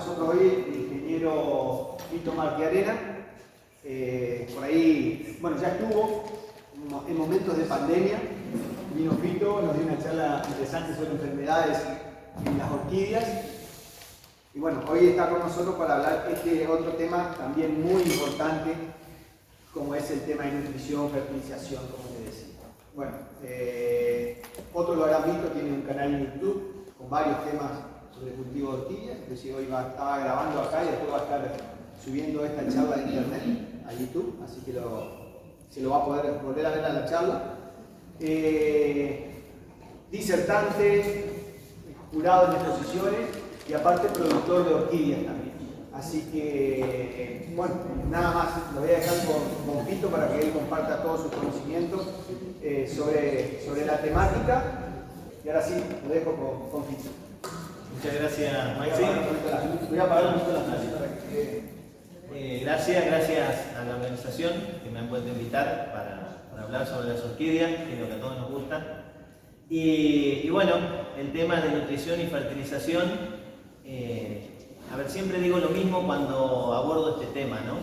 nosotros hoy el ingeniero Fito Marchiarena. Por ahí, bueno, ya estuvo en momentos de pandemia. Vino Fito, nos dio una charla interesante sobre enfermedades en las orquídeas. Y bueno, hoy está con nosotros para hablar este otro tema también muy importante, como es el tema de nutrición, fertilización, como te decía. Bueno, otros lo habrán visto, tiene un canal en YouTube con varios temas sobre cultivo de orquídeas. Inclusive hoy estaba grabando acá y después va a estar subiendo esta charla a internet, a YouTube, así que se lo va a poder volver a ver a la charla. Disertante, jurado en exposiciones y aparte productor de orquídeas también. Así que, bueno, nada más, lo voy a dejar con Fito para que él comparta todos sus conocimientos sobre la temática. Y ahora sí, lo dejo con Fito. Muchas gracias, Maxi. Voy a apagar un poquito las luces para que... Gracias a la organización que me han vuelto a invitar para hablar sobre las orquídeas, que es lo que a todos nos gusta. Y bueno, el tema de nutrición y fertilización, a ver, siempre digo lo mismo cuando abordo este tema, ¿no?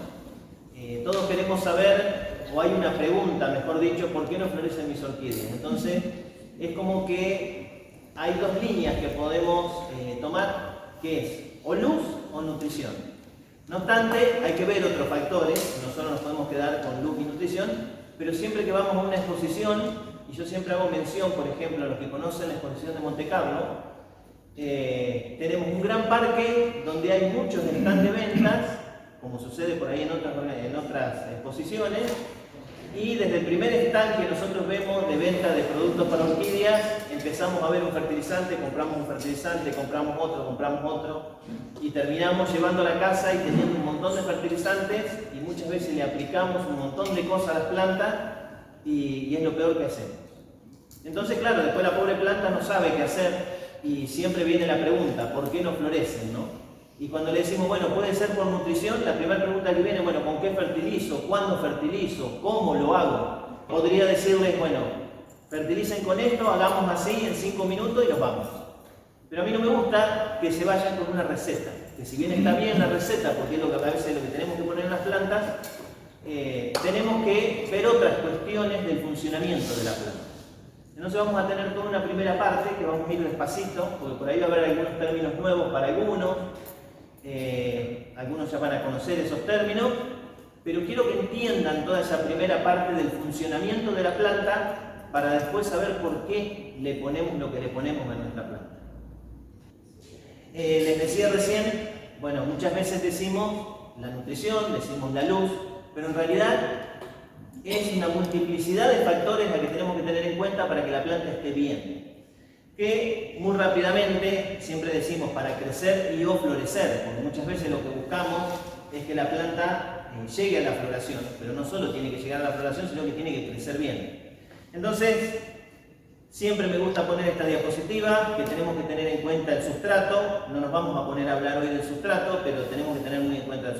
Todos queremos saber, o hay una pregunta, mejor dicho, ¿por qué no florecen mis orquídeas? Entonces, es como que hay dos líneas que podemos tomar, que es o luz o nutrición. No obstante, hay que ver otros factores, no solo nos podemos quedar con luz y nutrición, pero siempre que vamos a una exposición, y yo siempre hago mención, por ejemplo, a los que conocen la exposición de Monte Carlo, tenemos un gran parque donde hay muchos stands de ventas, como sucede por ahí en otras exposiciones, y desde el primer stand que nosotros vemos de venta de productos para orquídeas, empezamos a ver un fertilizante, compramos otro, y terminamos llevando a la casa y teniendo un montón de fertilizantes, y muchas veces le aplicamos un montón de cosas a las plantas, y es lo peor que hacemos. Entonces, claro, después la pobre planta no sabe qué hacer, y siempre viene la pregunta, ¿por qué no florecen, no? Y cuando le decimos, bueno, puede ser por nutrición, la primera pregunta que viene, bueno, ¿con qué fertilizo? ¿Cuándo fertilizo? ¿Cómo lo hago? Podría decirles, bueno, fertilicen con esto, hagamos así en 5 minutos y nos vamos. Pero a mí no me gusta que se vayan con una receta, que si bien está bien la receta, porque es lo que a veces lo que tenemos que poner en las plantas, tenemos que ver otras cuestiones del funcionamiento de la planta. Entonces vamos a tener toda una primera parte que vamos a ir despacito, porque por ahí va a haber algunos términos nuevos para algunos. Algunos ya van a conocer esos términos, pero quiero que entiendan toda esa primera parte del funcionamiento de la planta para después saber por qué le ponemos lo que le ponemos a nuestra planta. Les decía recién, bueno, muchas veces decimos la nutrición, decimos la luz, pero en realidad es una multiplicidad de factores la que tenemos que tener en cuenta para que la planta esté bien. Que muy rápidamente, siempre decimos, para crecer y o florecer, porque muchas veces lo que buscamos es que la planta llegue a la floración, pero no solo tiene que llegar a la floración, sino que tiene que crecer bien. Entonces, siempre me gusta poner esta diapositiva, que tenemos que tener en cuenta el sustrato. No nos vamos a poner a hablar hoy del sustrato, pero tenemos que tener muy en cuenta el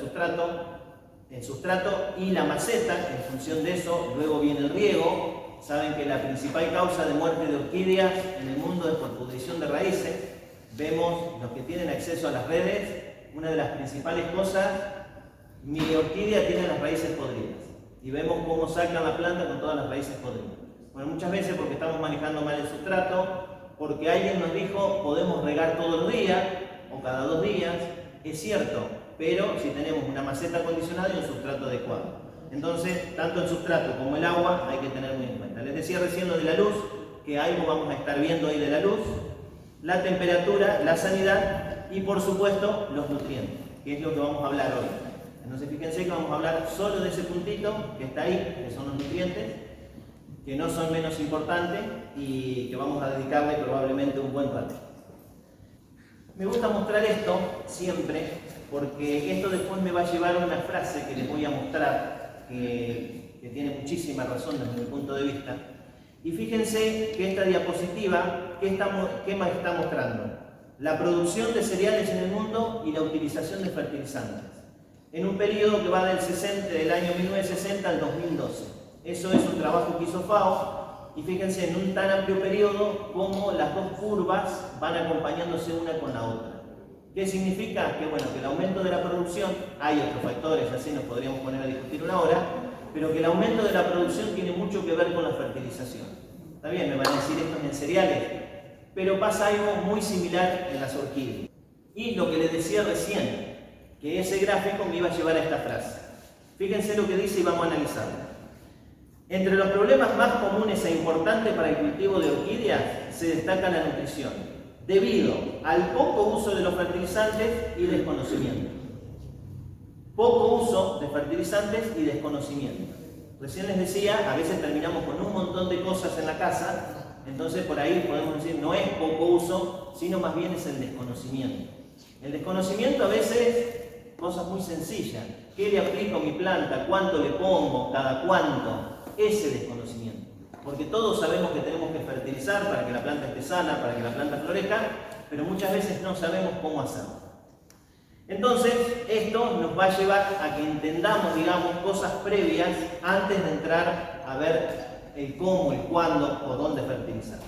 sustrato y la maceta. En función de eso, luego viene el riego. Saben que la principal causa de muerte de orquídeas en el mundo es por pudrición de raíces. Vemos los que tienen acceso a las redes, una de las principales cosas, mi orquídea tiene las raíces podridas. Y vemos cómo sacan la planta con todas las raíces podridas. Bueno, muchas veces porque estamos manejando mal el sustrato, porque alguien nos dijo podemos regar todos los días o cada 2 días. Es cierto, pero si tenemos una maceta acondicionada y un sustrato adecuado. Entonces, tanto el sustrato como el agua hay que tener muy en cuenta. Les decía recién lo de la luz, que algo vamos a estar viendo hoy de la luz, la temperatura, la sanidad y por supuesto los nutrientes, que es lo que vamos a hablar hoy. Entonces fíjense que vamos a hablar solo de ese puntito que está ahí, que son los nutrientes, que no son menos importantes y que vamos a dedicarle probablemente un buen rato. Me gusta mostrar esto siempre porque esto después me va a llevar a una frase que les voy a mostrar que tiene muchísima razón desde mi punto de vista. Y fíjense que esta diapositiva, ¿qué más está mostrando? La producción de cereales en el mundo y la utilización de fertilizantes. En un periodo que va del año 1960 al 2012. Eso es un trabajo que hizo FAO. Y fíjense en un tan amplio periodo cómo las dos curvas van acompañándose una con la otra. ¿Qué significa? Que bueno, que el aumento de la producción, hay otros factores, así nos podríamos poner a discutir una hora, pero que el aumento de la producción tiene mucho que ver con la fertilización. Está bien, me van a decir esto en cereales, pero pasa algo muy similar en las orquídeas. Y lo que les decía recién, que ese gráfico me iba a llevar a esta frase. Fíjense lo que dice y vamos a analizarlo. Entre los problemas más comunes e importantes para el cultivo de orquídeas se destaca la nutrición, debido al poco uso de los fertilizantes y desconocimiento. Poco uso de fertilizantes y desconocimiento. Recién les decía, a veces terminamos con un montón de cosas en la casa, entonces por ahí podemos decir, no es poco uso, sino más bien es el desconocimiento. El desconocimiento a veces, cosas muy sencillas. ¿Qué le aplico a mi planta? ¿Cuánto le pongo? ¿Cada cuánto? Ese desconocimiento. Porque todos sabemos que tenemos que fertilizar para que la planta esté sana, para que la planta florezca, pero muchas veces no sabemos cómo hacerlo. Entonces, esto nos va a llevar a que entendamos, digamos, cosas previas antes de entrar a ver el cómo, el cuándo o dónde fertilizar.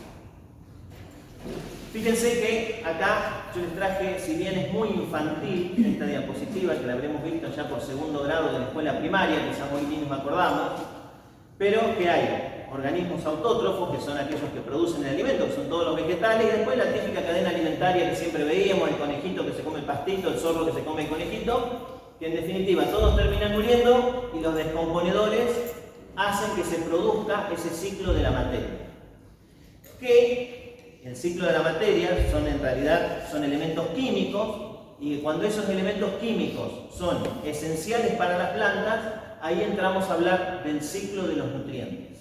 Fíjense que acá yo les traje, si bien es muy infantil esta diapositiva, que la habremos visto ya por segundo grado de la escuela primaria, quizás hoy ni nos acordamos, pero que hay organismos autótrofos, que son aquellos que producen el alimento, que son todos los vegetales, y después la típica cadena alimentaria que siempre veíamos, el conejito que se come el pastito, el zorro que se come el conejito, que en definitiva todos terminan muriendo y los descomponedores hacen que se produzca ese ciclo de la materia. Que el ciclo de la materia en realidad son elementos químicos, y cuando esos elementos químicos son esenciales para las plantas, ahí entramos a hablar del ciclo de los nutrientes.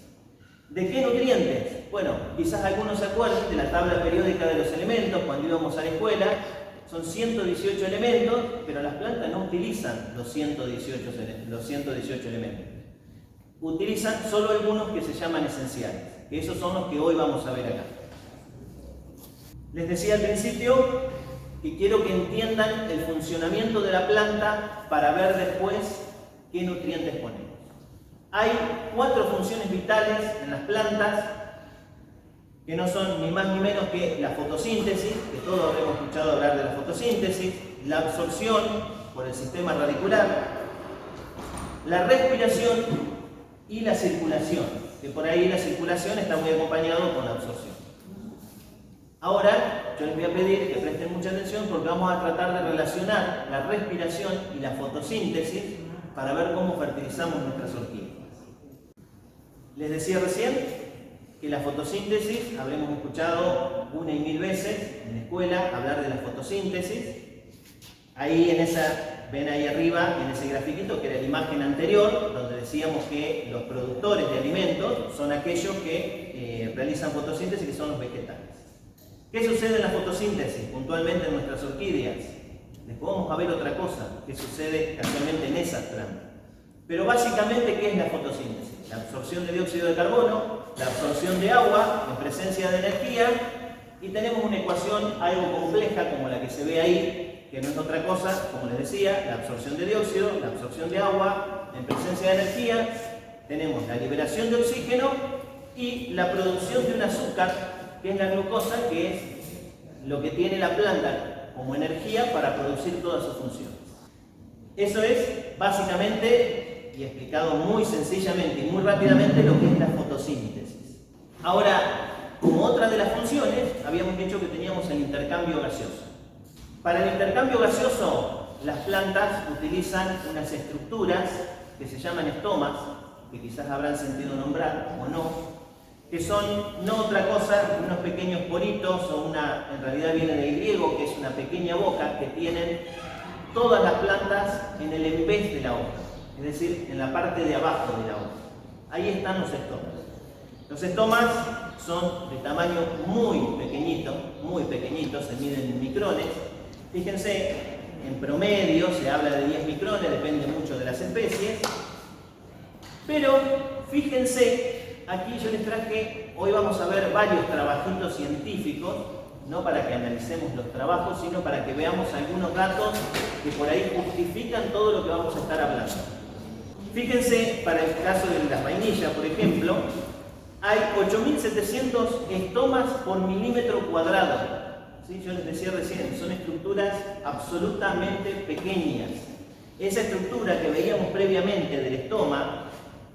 ¿De qué nutrientes? Bueno, quizás algunos se acuerden de la tabla periódica de los elementos cuando íbamos a la escuela. Son 118 elementos, pero las plantas no utilizan los 118 elementos. Utilizan solo algunos que se llaman esenciales, que esos son los que hoy vamos a ver acá. Les decía al principio que quiero que entiendan el funcionamiento de la planta para ver después qué nutrientes ponemos. Hay 4 funciones vitales en las plantas que no son ni más ni menos que la fotosíntesis, que todos habremos escuchado hablar de la fotosíntesis, la absorción por el sistema radicular, la respiración y la circulación, que por ahí la circulación está muy acompañado con la absorción. Ahora, yo les voy a pedir que presten mucha atención porque vamos a tratar de relacionar la respiración y la fotosíntesis para ver cómo fertilizamos nuestras orquídeas. Les decía recién que la fotosíntesis, habremos escuchado 1 y 1000 veces en la escuela hablar de la fotosíntesis. Ahí ven ahí arriba, en ese grafiquito, que era la imagen anterior, donde decíamos que los productores de alimentos son aquellos que realizan fotosíntesis, que son los vegetales. ¿Qué sucede en la fotosíntesis puntualmente en nuestras orquídeas? Después vamos a ver otra cosa que sucede casualmente en esas plantas. Pero básicamente, ¿qué es la fotosíntesis? La absorción de dióxido de carbono, la absorción de agua en presencia de energía, y tenemos una ecuación algo compleja como la que se ve ahí, que no es otra cosa, como les decía, la absorción de dióxido, la absorción de agua en presencia de energía, tenemos la liberación de oxígeno y la producción de un azúcar, que es la glucosa, que es lo que tiene la planta como energía para producir todas sus funciones. Eso es básicamente, y explicado muy sencillamente y muy rápidamente, lo que es la fotosíntesis. Ahora, como otra de las funciones, habíamos dicho que teníamos el intercambio gaseoso. Para el intercambio gaseoso, las plantas utilizan unas estructuras que se llaman estomas, que quizás habrán sentido nombrar o no, que son no otra cosa que unos pequeños poritos, en realidad viene del griego, que es una pequeña boca que tienen todas las plantas en el envés de la hoja, es decir, en la parte de abajo de la hoja. Ahí están los estomas. Los estomas son de tamaño muy pequeñitos, se miden en micrones. Fíjense, en promedio se habla de 10 micrones, depende mucho de las especies. Pero fíjense, aquí yo les traje, hoy vamos a ver varios trabajitos científicos, no para que analicemos los trabajos, sino para que veamos algunos datos que por ahí justifican todo lo que vamos a estar hablando. Fíjense, para el caso de las vainillas, por ejemplo, hay 8.700 estomas por milímetro cuadrado. ¿sí? Yo les decía recién, son estructuras absolutamente pequeñas. Esa estructura que veíamos previamente del estoma,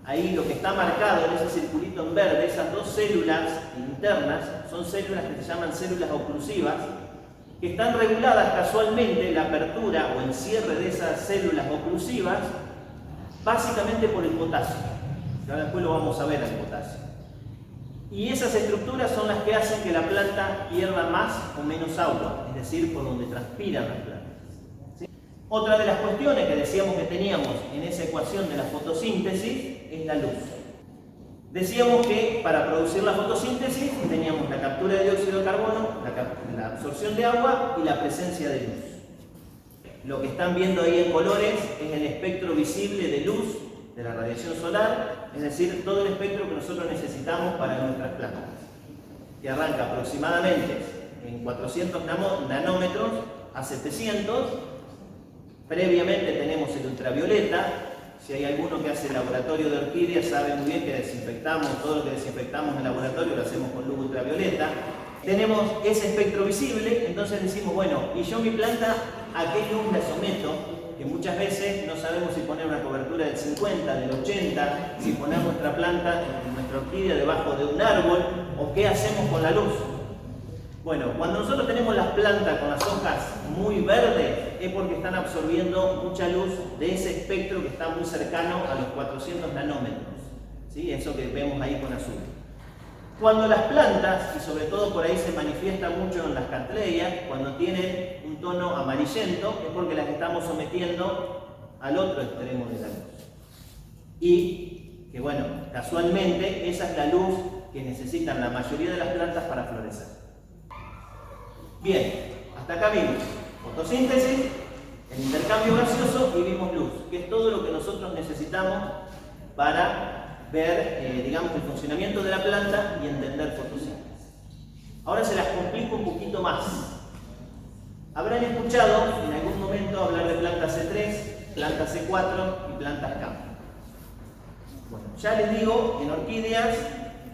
ahí lo que está marcado en ese circulito en verde, esas dos células internas, son células que se llaman células oclusivas, que están reguladas casualmente, la apertura o el cierre de esas células oclusivas, básicamente por el potasio. Ya después lo vamos a ver al potasio. Y esas estructuras son las que hacen que la planta pierda más o menos agua, es decir, por donde transpiran las plantas. ¿Sí? Otra de las cuestiones que decíamos que teníamos en esa ecuación de la fotosíntesis es la luz. Decíamos que para producir la fotosíntesis teníamos la captura de dióxido de carbono, la absorción de agua y la presencia de luz. Lo que están viendo ahí en colores es el espectro visible de luz de la radiación solar, es decir, todo el espectro que nosotros necesitamos para nuestras plantas, que arranca aproximadamente en 400 nanómetros a 700. Previamente tenemos el ultravioleta. Si hay alguno que hace laboratorio de orquídeas, sabe muy bien que desinfectamos, todo lo que desinfectamos en el laboratorio lo hacemos con luz ultravioleta. Tenemos ese espectro visible, entonces decimos, bueno, ¿y yo mi planta a qué luz la someto? Que muchas veces no sabemos si poner una cobertura del 50, del 80, si poner nuestra planta, nuestra orquídea debajo de un árbol, o qué hacemos con la luz. Bueno, cuando nosotros tenemos las plantas con las hojas muy verdes, es porque están absorbiendo mucha luz de ese espectro que está muy cercano a los 400 nanómetros. ¿Sí? Eso que vemos ahí con azul. Cuando las plantas, y sobre todo por ahí se manifiesta mucho en las cattleyas, cuando tienen un tono amarillento, es porque las estamos sometiendo al otro extremo de la luz. Y que bueno, casualmente esa es la luz que necesitan la mayoría de las plantas para florecer. Bien, hasta acá vimos fotosíntesis, el intercambio gaseoso y vimos luz, que es todo lo que nosotros necesitamos para ver, digamos, el funcionamiento de la planta y entender fotosíntesis. Ahora se las complico un poquito más. Habrán escuchado en algún momento hablar de plantas C3, plantas C4 y plantas CAM. Bueno, ya les digo, en orquídeas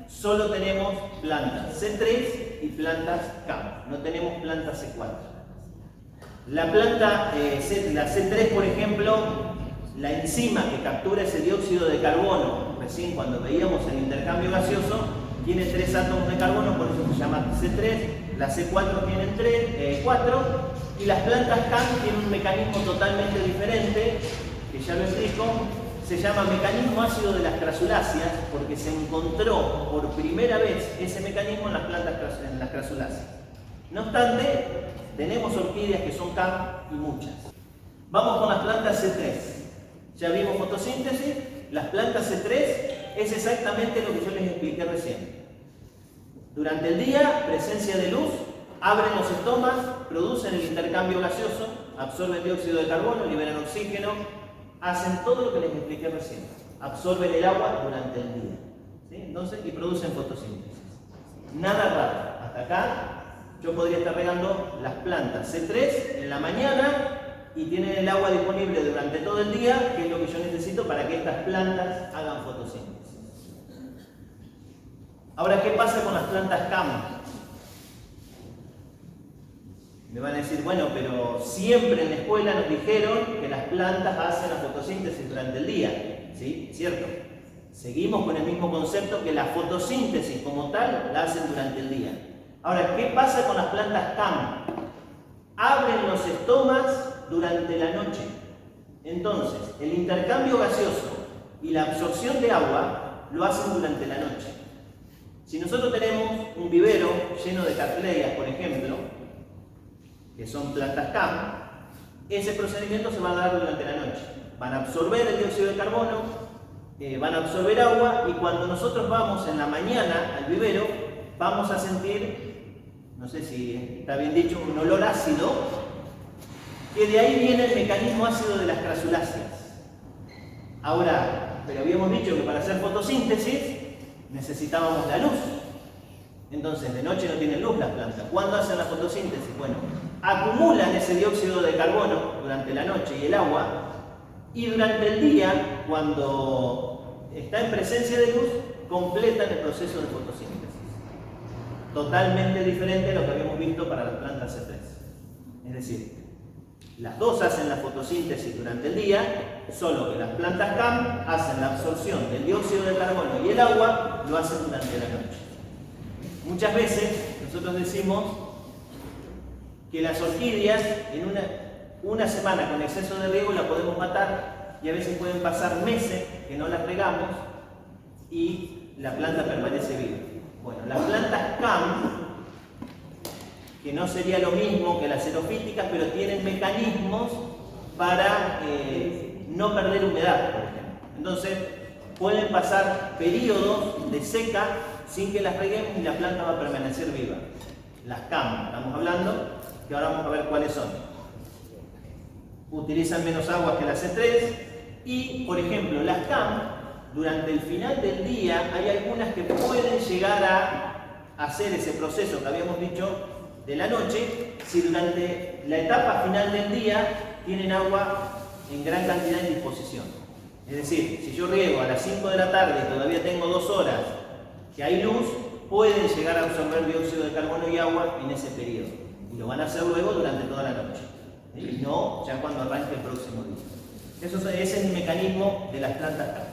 solo tenemos plantas C3 y plantas CAM, no tenemos plantas C4. La planta, la C3, por ejemplo, la enzima que captura ese dióxido de carbono, recién cuando veíamos el intercambio gaseoso, tiene 3 átomos de carbono, por eso se llama C3, las C4 tienen 4, y las plantas CAM tienen un mecanismo totalmente diferente, que ya lo explico, se llama mecanismo ácido de las crasuláceas, porque se encontró por primera vez ese mecanismo en las plantas, en las crasuláceas. No obstante, tenemos orquídeas que son CAM y muchas. Vamos con las plantas C3. Ya vimos fotosíntesis, las plantas C3 es exactamente lo que yo les expliqué recién. Durante el día, presencia de luz, abren los estomas, producen el intercambio gaseoso, absorben dióxido de carbono, liberan oxígeno, hacen todo lo que les expliqué recién. Absorben el agua durante el día. ¿Sí? Entonces, y producen fotosíntesis. Nada raro. Hasta acá, yo podría estar regando las plantas C3 en la mañana y tienen el agua disponible durante todo el día, que es lo que yo necesito para que estas plantas hagan fotosíntesis. Ahora, ¿qué pasa con las plantas CAM? Me van a decir, bueno, pero siempre en la escuela nos dijeron que las plantas hacen la fotosíntesis durante el día. ¿Sí? ¿Cierto? Seguimos con el mismo concepto, que la fotosíntesis como tal la hacen durante el día. Ahora, ¿qué pasa con las plantas CAM? Abren los estomas durante la noche. Entonces, el intercambio gaseoso y la absorción de agua lo hacen durante la noche. Si nosotros tenemos un vivero lleno de cattleyas, por ejemplo, que son plantas CAM, ese procedimiento se va a dar durante la noche. Van a absorber el dióxido de carbono, van a absorber agua, y cuando nosotros vamos en la mañana al vivero, vamos a sentir, no sé si está bien dicho, un olor ácido, que de ahí viene el mecanismo ácido de las crasuláceas. Ahora, pero habíamos dicho que para hacer fotosíntesis necesitábamos la luz. Entonces, de noche no tienen luz las plantas. ¿Cuándo hacen la fotosíntesis? Bueno, acumulan ese dióxido de carbono durante la noche y el agua, y durante el día, cuando está en presencia de luz, completan el proceso de fotosíntesis. totalmente diferente a lo que habíamos visto para las plantas C3. Es decir, las dos hacen la fotosíntesis durante el día, solo que las plantas CAM hacen la absorción del dióxido de carbono y el agua lo hacen durante la noche. Muchas veces nosotros decimos que las orquídeas en una semana con exceso de riego la podemos matar, y a veces pueden pasar meses que no las regamos y la planta permanece viva. Bueno, las plantas CAM, que no sería lo mismo que las xerofíticas, pero tienen mecanismos para no perder humedad, por ejemplo. Entonces, pueden pasar periodos de seca sin que las reguemos y la planta va a permanecer viva. Las CAM, estamos hablando, que ahora vamos a ver cuáles son. Utilizan menos agua que las C3 y, por ejemplo, las CAM, durante el final del día, hay algunas que pueden llegar a hacer ese proceso que habíamos dicho de la noche, si durante la etapa final del día tienen agua en gran cantidad en disposición. Es decir, si yo riego a las 5 de la tarde y todavía tengo 2 horas que hay luz, pueden llegar a absorber dióxido de carbono y agua en ese periodo. Y lo van a hacer luego durante toda la noche. Y no ya cuando arranque el próximo día. Ese es el mecanismo de las plantas CAM.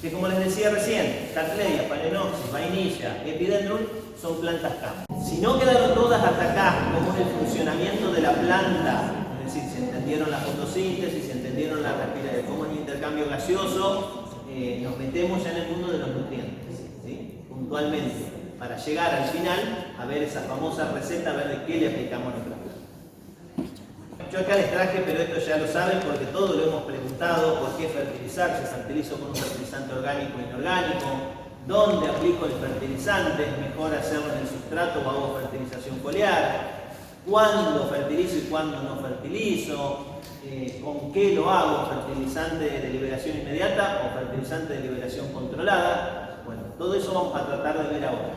Que como les decía recién, Cattleya, Phalaenopsis, Vainilla, Epidendrum son plantas CAM. Si no quedaron todas hasta acá, cómo es el funcionamiento de la planta, es decir, si entendieron la fotosíntesis, si entendieron la respiración, cómo es el intercambio gaseoso, nos metemos ya en el mundo de los nutrientes, ¿sí? Puntualmente, para llegar al final a ver esa famosa receta, a ver de qué le aplicamos a nuestra planta. Yo acá les traje, pero esto ya lo saben porque todo lo hemos preguntado: ¿por qué fertilizar? ¿Se fertilizo con un fertilizante orgánico o inorgánico? ¿Dónde aplico el fertilizante? ¿Es mejor hacerlo en el sustrato o hago fertilización foliar? ¿Cuándo fertilizo y cuándo no fertilizo? ¿Con qué lo hago? ¿Fertilizante de liberación inmediata o fertilizante de liberación controlada? Bueno, todo eso vamos a tratar de ver ahora.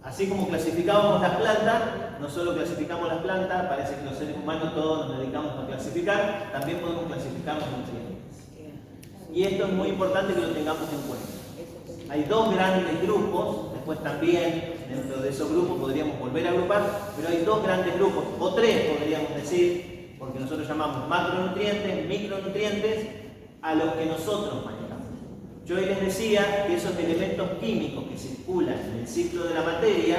Así como clasificábamos las plantas, no solo clasificamos las plantas, parece que los seres humanos todos nos dedicamos a clasificar, también podemos clasificar los nutrientes. Y esto es muy importante que lo tengamos en cuenta. Hay dos grandes grupos, después también dentro de esos grupos podríamos volver a agrupar, pero hay dos grandes grupos, o tres podríamos decir, porque nosotros llamamos macronutrientes, micronutrientes, a los que nosotros manejamos. Yo hoy les decía que esos elementos químicos que circulan en el ciclo de la materia,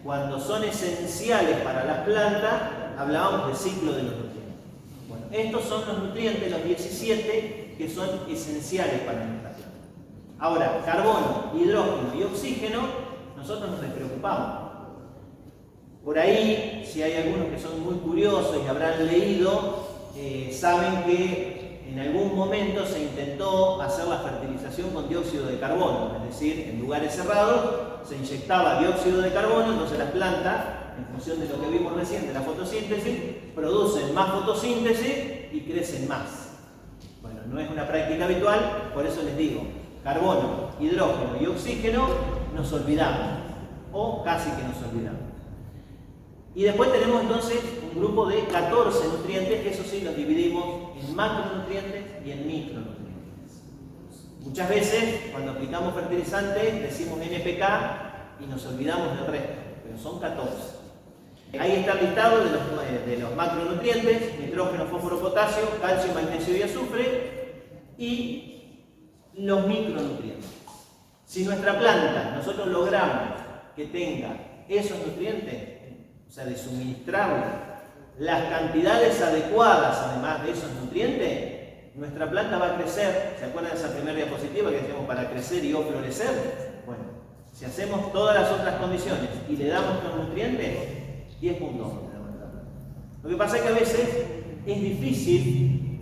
cuando son esenciales para las plantas, hablábamos del ciclo de los nutrientes. Bueno, estos son los nutrientes, los 17, que son esenciales para nuestra planta. Ahora, carbono, hidrógeno y oxígeno, nosotros nos despreocupamos. Por ahí, si hay algunos que son muy curiosos y habrán leído, saben que en algún momento se intentó hacer la fertilización con dióxido de carbono, es decir, en lugares cerrados se inyectaba dióxido de carbono, entonces las plantas, en función de lo que vimos recién de la fotosíntesis, producen más fotosíntesis y crecen más. Bueno, no es una práctica habitual, por eso les digo, carbono, hidrógeno y oxígeno nos olvidamos, o casi que nos olvidamos. Y después tenemos entonces un grupo de 14 nutrientes, que eso sí los dividimos en macronutrientes y en micronutrientes. Muchas veces cuando aplicamos fertilizantes decimos NPK y nos olvidamos del resto, pero son 14. Ahí está el listado de los macronutrientes: nitrógeno, fósforo, potasio, calcio, magnesio y azufre. Y los micronutrientes. Si nuestra planta, nosotros logramos que tenga esos nutrientes, o sea, de suministrarle las cantidades adecuadas además de esos nutrientes, nuestra planta va a crecer. ¿Se acuerdan de esa primera diapositiva que decíamos para crecer y o florecer? Bueno, si hacemos todas las otras condiciones y le damos los nutrientes, 10 puntos. Lo que pasa es que a veces es difícil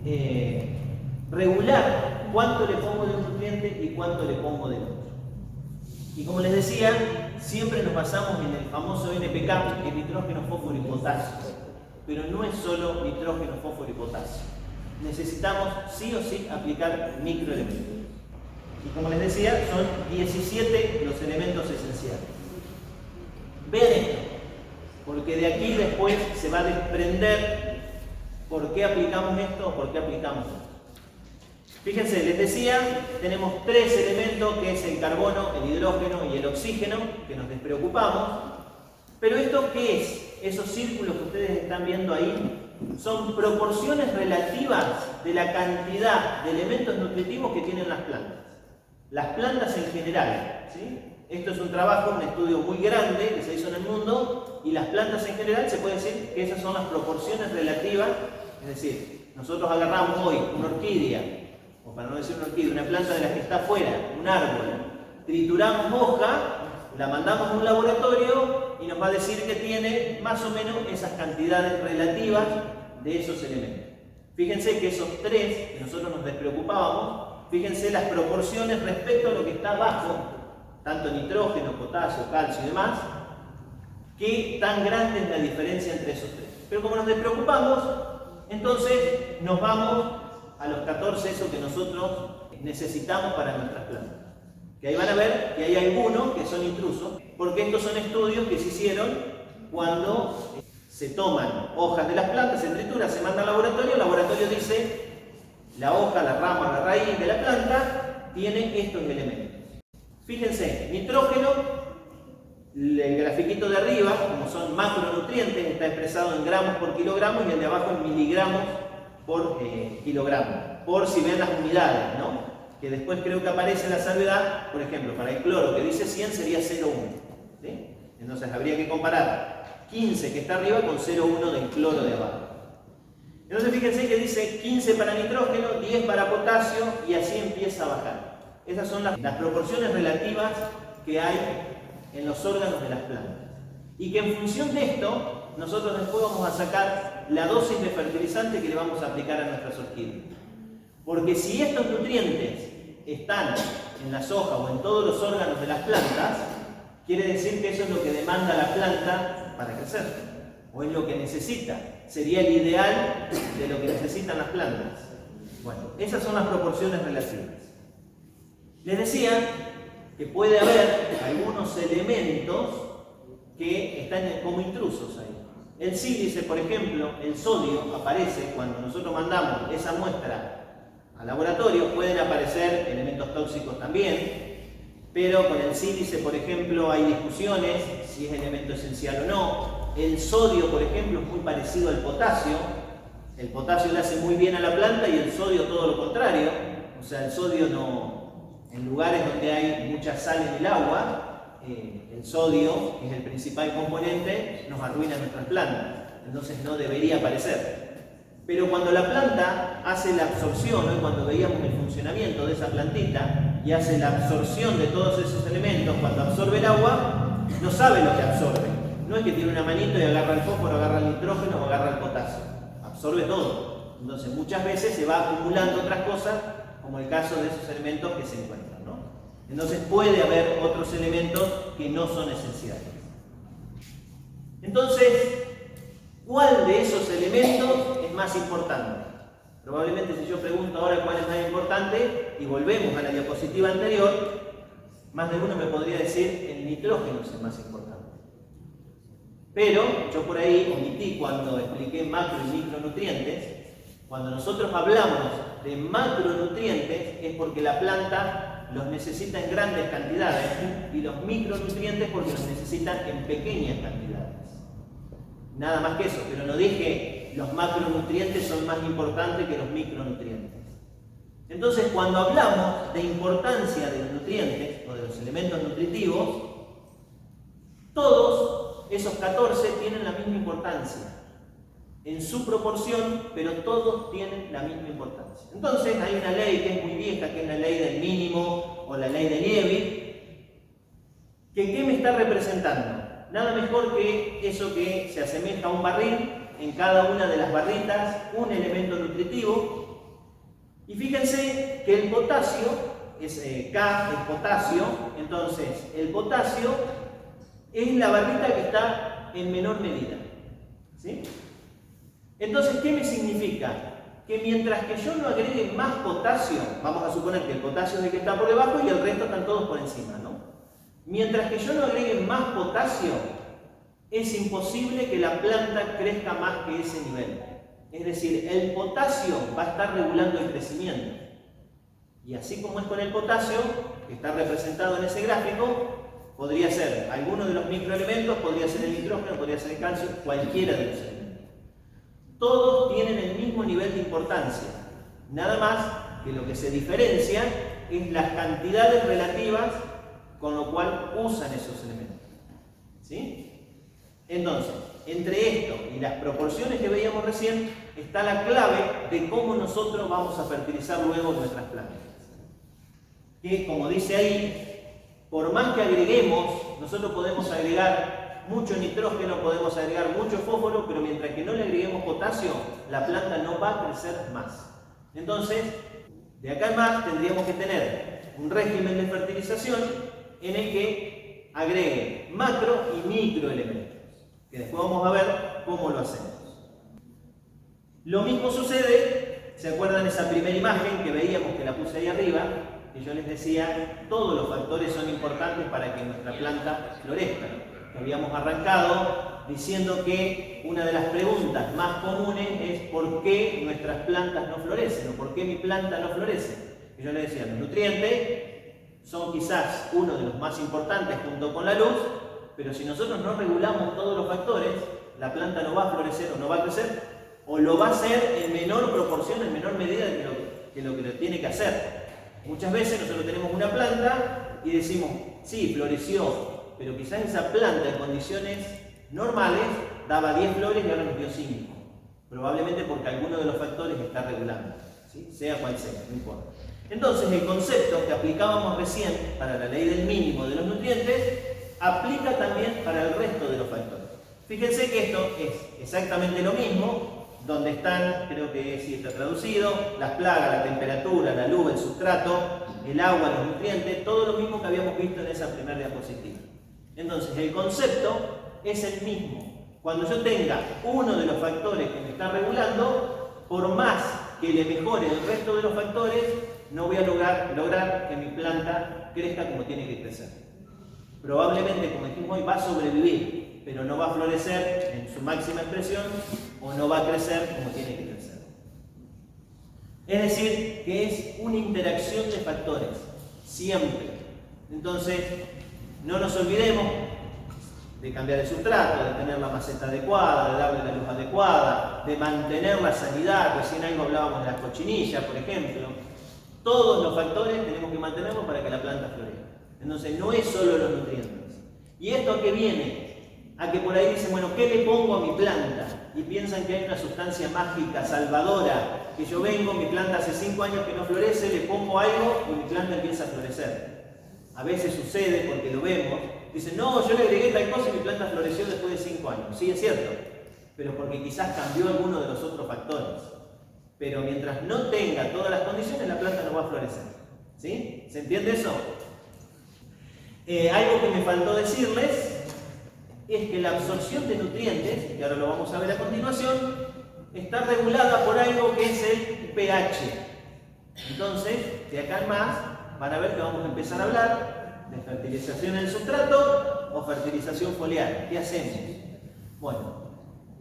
regular cuánto le pongo de un nutriente y cuánto le pongo de otro. Y como les decía, siempre nos basamos en el famoso NPK, que es nitrógeno, fósforo y potasio. Pero no es solo nitrógeno, fósforo y potasio. Necesitamos sí o sí aplicar microelementos. Y como les decía, son 17 los elementos esenciales. Vean esto, porque de aquí después se va a desprender por qué aplicamos esto o por qué aplicamos esto. Fíjense, les decía, tenemos tres elementos, que es el carbono, el hidrógeno y el oxígeno, que nos despreocupamos. Pero ¿esto qué es? Esos círculos que ustedes están viendo ahí son proporciones relativas de la cantidad de elementos nutritivos que tienen las plantas. Las plantas en general, ¿sí? Esto es un trabajo, un estudio muy grande que se hizo en el mundo, y las plantas en general se puede decir que esas son las proporciones relativas. Es decir, nosotros agarramos hoy una orquídea, o para no decir una orquídea, una planta de las que está afuera, un árbol, trituramos hoja, la mandamos a un laboratorio y nos va a decir que tiene más o menos esas cantidades relativas de esos elementos. Fíjense que esos tres que nosotros nos despreocupábamos, fíjense las proporciones respecto a lo que está abajo, tanto nitrógeno, potasio, calcio y demás, qué tan grande es la diferencia entre esos tres. Pero como nos despreocupamos, entonces nos vamos a los 14, eso que nosotros necesitamos para nuestras plantas. Que ahí van a ver que hay algunos que son intrusos, porque estos son estudios que se hicieron cuando se toman hojas de las plantas, se tritura, se manda al laboratorio, el laboratorio dice, la hoja, la rama, la raíz de la planta tiene estos elementos. Fíjense, nitrógeno, el grafiquito de arriba, como son macronutrientes, está expresado en gramos por kilogramo, y el de abajo en miligramos por kilogramo, por si ven las unidades, ¿no? Que después creo que aparece la salvedad, por ejemplo, para el cloro que dice 100 sería 0,1, ¿sí? Entonces habría que comparar 15 que está arriba con 0,1 del cloro de abajo. Entonces fíjense que dice 15 para nitrógeno, 10 para potasio, y así empieza a bajar. Esas son las proporciones relativas que hay en los órganos de las plantas. Y que en función de esto, nosotros después vamos a sacar la dosis de fertilizante que le vamos a aplicar a nuestras orquídeas. Porque si estos nutrientes están en las hojas o en todos los órganos de las plantas, quiere decir que eso es lo que demanda la planta para crecer, o es lo que necesita. Sería el ideal de lo que necesitan las plantas. Bueno, esas son las proporciones relativas. Les decía que puede haber algunos elementos que están como intrusos ahí. El sílice, por ejemplo, el sodio, aparece cuando nosotros mandamos esa muestra al laboratorio. Pueden aparecer elementos tóxicos también, pero con el sílice, por ejemplo, hay discusiones si es elemento esencial o no. El sodio, por ejemplo, es muy parecido al potasio. El potasio le hace muy bien a la planta y el sodio todo lo contrario. O sea, el sodio no, en lugares donde hay mucha sal en el agua, el sodio, que es el principal componente, nos arruina nuestras plantas. Entonces no debería aparecer. Pero cuando la planta hace la absorción, ¿no? Cuando veíamos el funcionamiento de esa plantita y hace la absorción de todos esos elementos, cuando absorbe el agua, no sabe lo que absorbe. No es que tiene una manito y agarra el fósforo, agarra el nitrógeno o agarra el potasio. Absorbe todo. Entonces muchas veces se va acumulando otras cosas, como el caso de esos elementos que se encuentran, ¿no? Entonces puede haber otros elementos que no son esenciales. Entonces, ¿cuál de esos elementos es más importante? Probablemente si yo pregunto ahora cuál es más importante y volvemos a la diapositiva anterior, más de uno me podría decir el nitrógeno es el más importante. Pero yo por ahí omití cuando expliqué macro y micronutrientes. Cuando nosotros hablamos de macronutrientes es porque la planta los necesita en grandes cantidades, y los micronutrientes porque los necesitan en pequeñas cantidades. Nada más que eso, pero no dije los macronutrientes son más importantes que los micronutrientes. Entonces, cuando hablamos de importancia de los nutrientes o de los elementos nutritivos, todos esos 14 tienen la misma importancia, en su proporción, pero todos tienen la misma importancia. Entonces, hay una ley que es muy vieja, que es la ley del mínimo o la ley de Liebig, que ¿qué me está representando? Nada mejor que eso que se asemeja a un barril, en cada una de las barritas un elemento nutritivo. Y fíjense que el potasio, es K es potasio, entonces el potasio es la barrita que está en menor medida, ¿sí? Entonces, ¿qué me significa? Que mientras que yo no agregue más potasio, vamos a suponer que el potasio es el que está por debajo y el resto están todos por encima, ¿no? Mientras que yo no agregue más potasio, es imposible que la planta crezca más que ese nivel. Es decir, el potasio va a estar regulando el crecimiento. Y así como es con el potasio, que está representado en ese gráfico, podría ser alguno de los microelementos, podría ser el nitrógeno, podría ser el calcio, cualquiera de los elementos. Todos tienen el mismo nivel de importancia, nada más que lo que se diferencia es las cantidades relativas con lo cual usan esos elementos. ¿Sí? Entonces, entre esto y las proporciones que veíamos recién, está la clave de cómo nosotros vamos a fertilizar luego nuestras plantas. Que, como dice ahí, por más que agreguemos, nosotros podemos agregar mucho nitrógeno, podemos agregar mucho fósforo, pero mientras que no le agreguemos potasio, la planta no va a crecer más. Entonces, de acá en más tendríamos que tener un régimen de fertilización en el que agregue macro y microelementos, que después vamos a ver cómo lo hacemos. Lo mismo sucede, ¿se acuerdan esa primera imagen que veíamos, que la puse ahí arriba? Que yo les decía, todos los factores son importantes para que nuestra planta florezca. Que habíamos arrancado diciendo que una de las preguntas más comunes es ¿por qué nuestras plantas no florecen? ¿O por qué mi planta no florece? Y yo les decía, los nutrientes son quizás uno de los más importantes junto con la luz, pero si nosotros no regulamos todos los factores, la planta no va a florecer o no va a crecer, o lo va a hacer en menor proporción, en menor medida que lo que lo tiene que hacer. Muchas veces nosotros tenemos una planta y decimos, sí, floreció, pero quizás esa planta en condiciones normales daba 10 flores y ahora nos dio 5. Probablemente porque alguno de los factores está regulando, ¿sí? Sea cual sea, no importa. Entonces el concepto que aplicábamos recién para la ley del mínimo de los nutrientes aplica también para el resto de los factores. Fíjense que esto es exactamente lo mismo, donde están, creo que sí está traducido, las plagas, la temperatura, la luz, el sustrato, el agua, los nutrientes, todo lo mismo que habíamos visto en esa primera diapositiva. Entonces el concepto es el mismo. Cuando yo tenga uno de los factores que me está regulando, por más que le mejore el resto de los factores, no voy a lograr que mi planta crezca como tiene que crecer. Probablemente, como dijimos hoy, va a sobrevivir, pero no va a florecer en su máxima expresión o no va a crecer como tiene que crecer. Es decir, que es una interacción de factores, siempre. Entonces, no nos olvidemos de cambiar el sustrato, de tener la maceta adecuada, de darle la luz adecuada, de mantener la sanidad. Recién algo hablábamos de las cochinillas, por ejemplo. Todos los factores tenemos que mantenerlos para que la planta florezca. Entonces no es solo los nutrientes. ¿Y esto a qué viene? A que por ahí dicen, bueno, ¿qué le pongo a mi planta? Y piensan que hay una sustancia mágica, salvadora, que yo vengo, mi planta hace 5 años que no florece, le pongo algo y mi planta empieza a florecer. A veces sucede porque lo vemos. Dicen, no, yo le agregué tal cosa y mi planta floreció después de 5 años. Sí, es cierto, pero porque quizás cambió alguno de los otros factores. Pero mientras no tenga todas las condiciones, la planta no va a florecer. ¿Sí? ¿Se entiende eso? Algo que me faltó decirles es que la absorción de nutrientes, que ahora lo vamos a ver a continuación, está regulada por algo que es el pH. Entonces, de acá en más, van a ver que vamos a empezar a hablar de fertilización en el sustrato o fertilización foliar. ¿Qué hacemos? Bueno,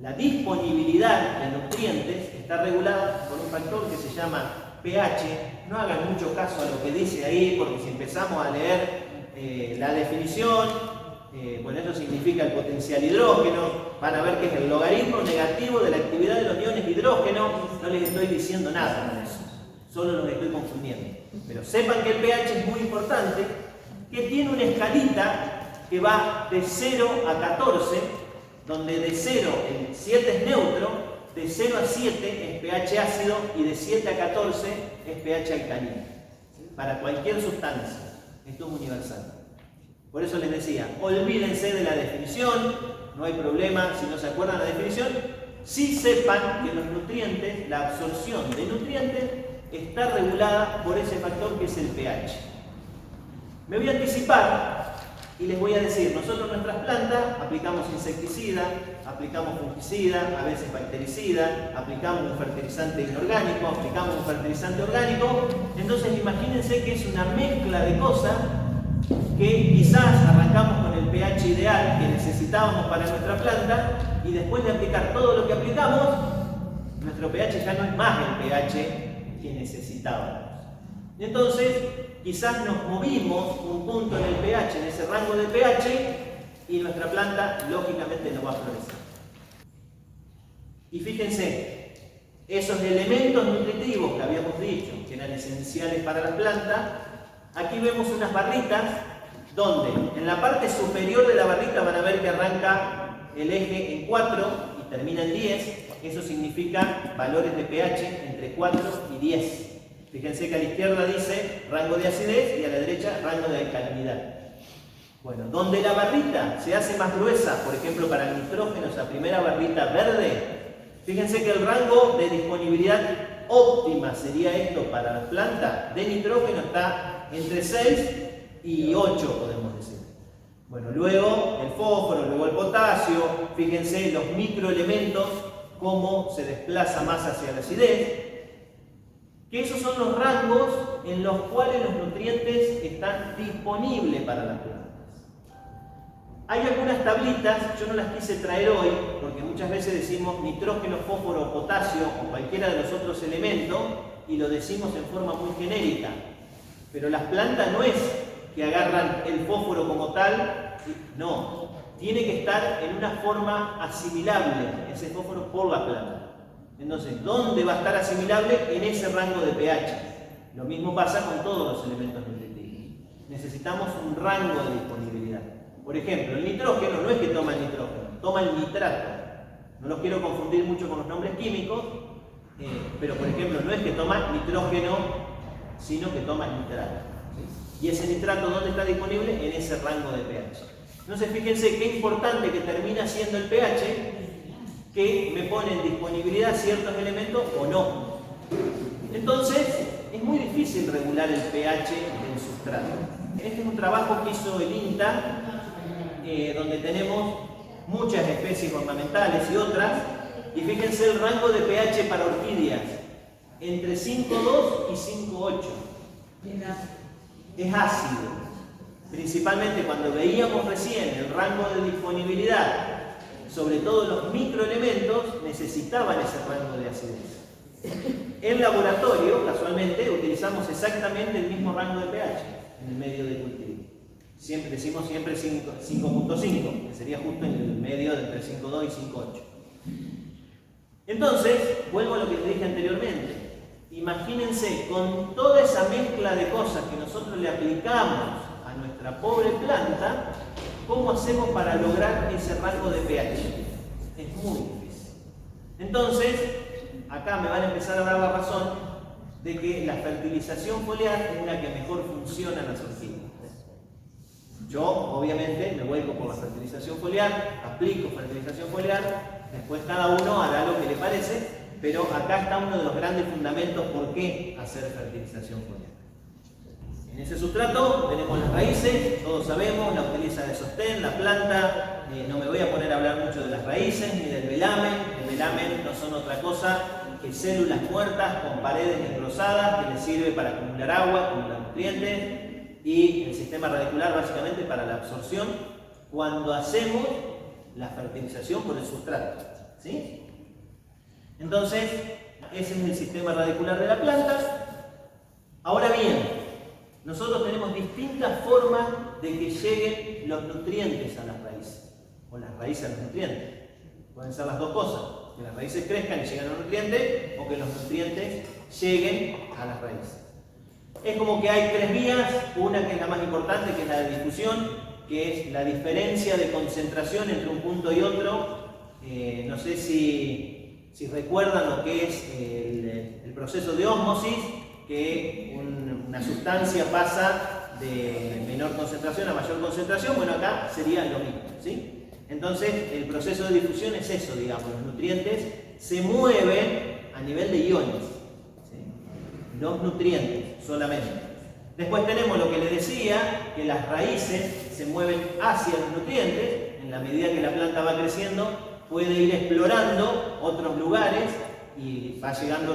la disponibilidad de nutrientes está regulada por un factor que se llama pH. No hagan mucho caso a lo que dice ahí, porque si empezamos a leer la definición, bueno, eso significa el potencial hidrógeno, van a ver que es el logaritmo negativo de la actividad de los iones de hidrógeno. No les estoy diciendo nada con eso, solo los estoy confundiendo. Pero sepan que el pH es muy importante, que tiene una escalita que va de 0 a 14, donde de 0, el 7 es neutro, de 0 a 7 es pH ácido y de 7 a 14 es pH alcalino. ¿Sí? Para cualquier sustancia. Esto es universal. Por eso les decía, olvídense de la definición, no hay problema si no se acuerdan la definición. Sí sepan que los nutrientes, la absorción de nutrientes, está regulada por ese factor que es el pH. Me voy a anticipar y les voy a decir, nosotros en nuestras plantas aplicamos insecticida, aplicamos fungicida, a veces bactericida, aplicamos un fertilizante inorgánico, aplicamos un fertilizante orgánico. Entonces imagínense que es una mezcla de cosas que quizás arrancamos con el pH ideal que necesitábamos para nuestra planta y después de aplicar todo lo que aplicamos, nuestro pH ya no es más el pH que necesitábamos. Entonces, quizás nos movimos un punto en el pH, en ese rango de pH, y nuestra planta lógicamente no va a florecer. Y fíjense, esos elementos nutritivos que habíamos dicho que eran esenciales para la planta, aquí vemos unas barritas donde en la parte superior de la barrita van a ver que arranca el eje en 4 y termina en 10. Eso significa valores de pH entre 4 y 10. Fíjense que a la izquierda dice rango de acidez y a la derecha rango de alcalinidad. Bueno, donde la barrita se hace más gruesa, por ejemplo para el nitrógeno, esa primera barrita verde, fíjense que el rango de disponibilidad óptima sería esto para la planta de nitrógeno está entre 6 y 8, podemos decir. Bueno, luego el fósforo, luego el potasio, fíjense los microelementos, cómo se desplaza más hacia la acidez, que esos son los rangos en los cuales los nutrientes están disponibles para las plantas. Hay algunas tablitas, yo no las quise traer hoy, porque muchas veces decimos nitrógeno, fósforo, potasio o cualquiera de los otros elementos y lo decimos en forma muy genérica. Pero las plantas no es que agarran el fósforo como tal, no. Tiene que estar en una forma asimilable, ese fósforo por la planta. Entonces, ¿dónde va a estar asimilable? En ese rango de pH. Lo mismo pasa con todos los elementos nutritivos. Necesitamos un rango de disponibilidad. Por ejemplo, el nitrógeno no es que toma el nitrógeno, toma el nitrato. No los quiero confundir mucho con los nombres químicos, pero por ejemplo, no es que toma nitrógeno, sino que toma nitrato. ¿Sí? Y ese nitrato, ¿dónde está disponible? En ese rango de pH. Entonces, fíjense qué importante que termina siendo el pH, que me pone en disponibilidad ciertos elementos o no. Entonces, es muy difícil regular el pH del sustrato. Este es un trabajo que hizo el INTA, donde tenemos muchas especies ornamentales y otras, y fíjense el rango de pH para orquídeas, entre 5,2 y 5,8. Es ácido. Principalmente cuando veíamos recién el rango de disponibilidad, sobre todo los microelementos, necesitaban ese rango de acidez. En laboratorio, casualmente, utilizamos exactamente el mismo rango de pH en el medio de cultivo. Siempre decimos 5.5, que sería justo en el medio de entre 5.2 y 5.8. Entonces, vuelvo a lo que les dije anteriormente. Imagínense, con toda esa mezcla de cosas que nosotros le aplicamos a nuestra pobre planta, ¿cómo hacemos para lograr ese rango de pH? Es muy difícil. Entonces, acá me van a empezar a dar la razón de que la fertilización foliar es la que mejor funciona en las orquídeas. Yo, obviamente, me vuelco por la fertilización foliar, aplico fertilización foliar, después cada uno hará lo que le parece, pero acá está uno de los grandes fundamentos por qué hacer fertilización foliar. En ese sustrato tenemos las raíces, todos sabemos, la utiliza de sostén, la planta, no me voy a poner a hablar mucho de las raíces ni del velamen. El velamen no son otra cosa que células muertas con paredes engrosadas que les sirve para acumular agua, acumular nutrientes, y el sistema radicular básicamente para la absorción cuando hacemos la fertilización por el sustrato. ¿Sí? Entonces, ese es el sistema radicular de la planta. Ahora bien, nosotros tenemos distintas formas de que lleguen los nutrientes a las raíces, o las raíces a los nutrientes. Pueden ser las dos cosas, que las raíces crezcan y lleguen a los nutrientes, o que los nutrientes lleguen a las raíces. Es como que hay tres vías, una que es la más importante, que es la de difusión, que es la diferencia de concentración entre un punto y otro. No sé si recuerdan lo que es el proceso de ósmosis, que una sustancia pasa de menor concentración a mayor concentración. Bueno, acá sería lo mismo, ¿sí? Entonces, el proceso de difusión es eso, digamos, los nutrientes se mueven a nivel de iones, ¿sí? Los nutrientes solamente. Después tenemos lo que les decía, que las raíces se mueven hacia los nutrientes. En la medida que la planta va creciendo, puede ir explorando otros lugares y va llegando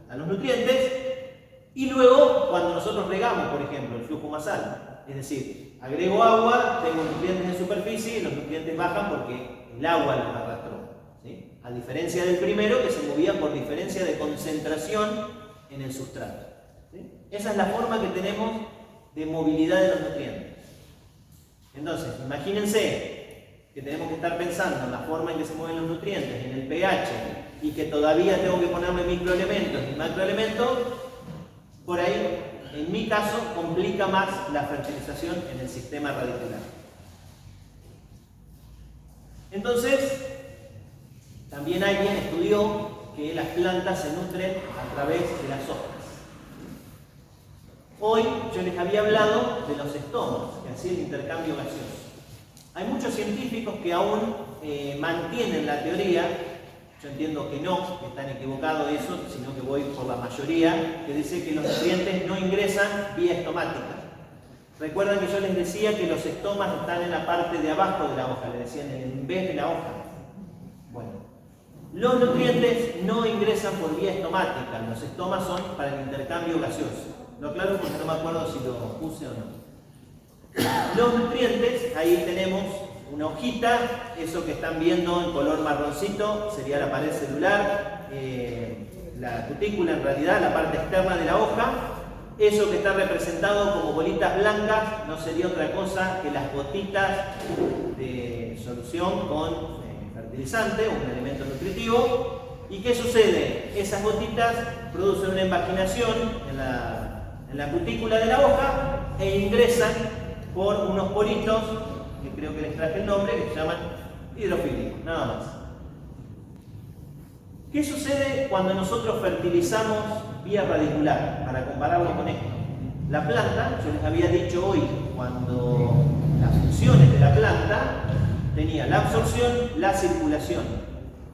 a los nutrientes. Y luego, cuando nosotros regamos, por ejemplo, el flujo masal, es decir, agrego agua, tengo nutrientes en superficie y los nutrientes bajan porque el agua los arrastró, ¿sí? A diferencia del primero, que se movía por diferencia de concentración en el sustrato. ¿sí? Esa es la forma que tenemos de movilidad de los nutrientes. Entonces, imagínense que tenemos que estar pensando en la forma en que se mueven los nutrientes, en el pH, y que todavía tengo que ponerle microelementos y macroelementos. Por ahí, en mi caso, complica más la fertilización en el sistema radicular. Entonces, también alguien estudió que las plantas se nutren a través de las hojas. Hoy yo les había hablado de los estomas, que hacía el intercambio gaseoso. Hay muchos científicos que aún mantienen la teoría, yo entiendo que no, que están equivocados eso, sino que voy por la mayoría, que dice que los nutrientes no ingresan vía estomática. Recuerdan que yo les decía que los estomas están en la parte de abajo de la hoja, le decían en vez de la hoja. Bueno, los nutrientes no ingresan por vía estomática, los estomas son para el intercambio gaseoso. Lo aclaro porque no me acuerdo si lo puse o no. Los nutrientes, ahí tenemos una hojita, eso que están viendo en color marroncito sería la pared celular, la cutícula en realidad, la parte externa de la hoja. Eso que está representado como bolitas blancas no sería otra cosa que las gotitas de solución con fertilizante, un elemento nutritivo. ¿Y qué sucede? Esas gotitas producen una invaginación en la cutícula de la hoja e ingresan por unos poritos, que creo que les traje el nombre, que se llaman hidrofílicos, nada más. ¿Qué sucede cuando nosotros fertilizamos vía radicular? Para compararlo con esto. La planta, yo les había dicho hoy, cuando las funciones de la planta tenía la absorción, la circulación.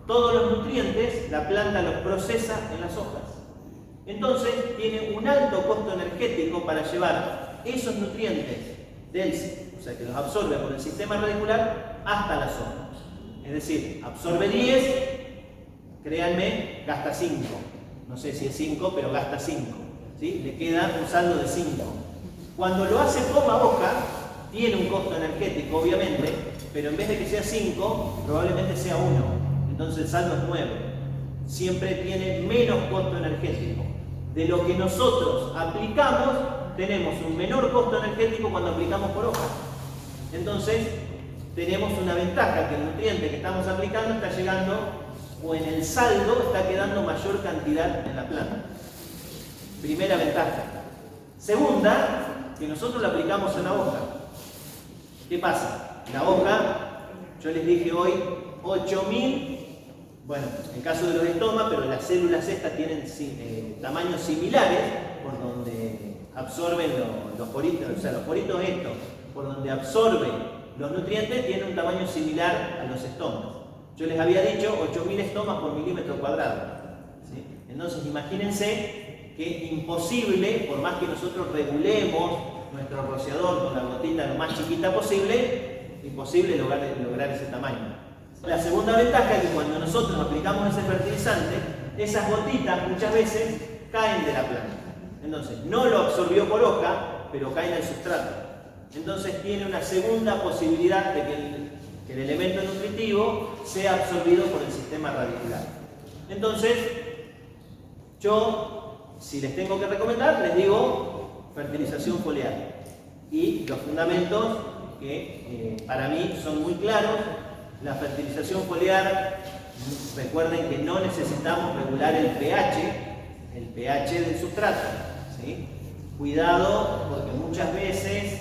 Todos los nutrientes la planta los procesa en las hojas. Entonces tiene un alto costo energético para llevar esos nutrientes o sea, que los absorbe por el sistema radicular hasta las hojas. Es decir, absorbe 10, créanme, gasta 5. No sé si es 5, pero gasta 5. ¿Sí? Le queda un saldo de 5. Cuando lo hace toma hoja, tiene un costo energético, obviamente, pero en vez de que sea 5, probablemente sea 1. Entonces el saldo es 9. Siempre tiene menos costo energético. De lo que nosotros aplicamos, tenemos un menor costo energético cuando aplicamos por hoja. Entonces, tenemos una ventaja, que el nutriente que estamos aplicando está llegando, o en el saldo está quedando mayor cantidad en la planta. Primera ventaja. Segunda, que nosotros lo aplicamos en la hoja. ¿Qué pasa? La hoja, yo les dije hoy, 8000, bueno, en caso de los estomas, pero las células estas tienen tamaños similares, por donde absorben los poritos, o sea, los poritos estos, por donde absorben los nutrientes, tienen un tamaño similar a los estomas. Yo les había dicho 8000 estomas por milímetro cuadrado. ¿Sí? Entonces, imagínense que imposible, por más que nosotros regulemos nuestro rociador con la gotita lo más chiquita posible, imposible lograr ese tamaño. La segunda ventaja es que cuando nosotros aplicamos ese fertilizante, esas gotitas muchas veces caen de la planta. Entonces, no lo absorbió por hoja, pero cae en el sustrato. Entonces tiene una segunda posibilidad de que el elemento nutritivo sea absorbido por el sistema radicular. Entonces, yo, si les tengo que recomendar, les digo fertilización foliar. Y los fundamentos que para mí son muy claros. La fertilización foliar, recuerden que no necesitamos regular el pH del sustrato. ¿Sí? Cuidado, porque muchas veces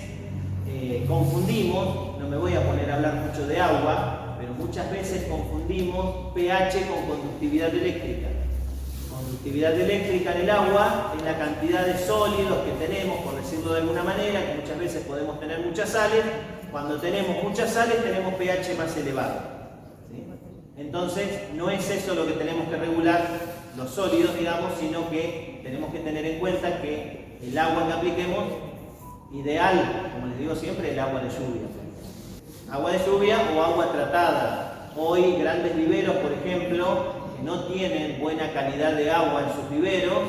confundimos, no me voy a poner a hablar mucho de agua, pero muchas veces confundimos pH con conductividad eléctrica. Conductividad eléctrica en el agua es la cantidad de sólidos que tenemos, por decirlo de alguna manera, que muchas veces podemos tener muchas sales. Cuando tenemos muchas sales tenemos pH más elevado. ¿Sí? Entonces no es eso lo que tenemos que regular, los sólidos, digamos, sino que tenemos que tener en cuenta que el agua que apliquemos, ideal, como les digo siempre, el agua de lluvia. Agua de lluvia o agua tratada. Hoy grandes viveros, por ejemplo, que no tienen buena calidad de agua en sus viveros,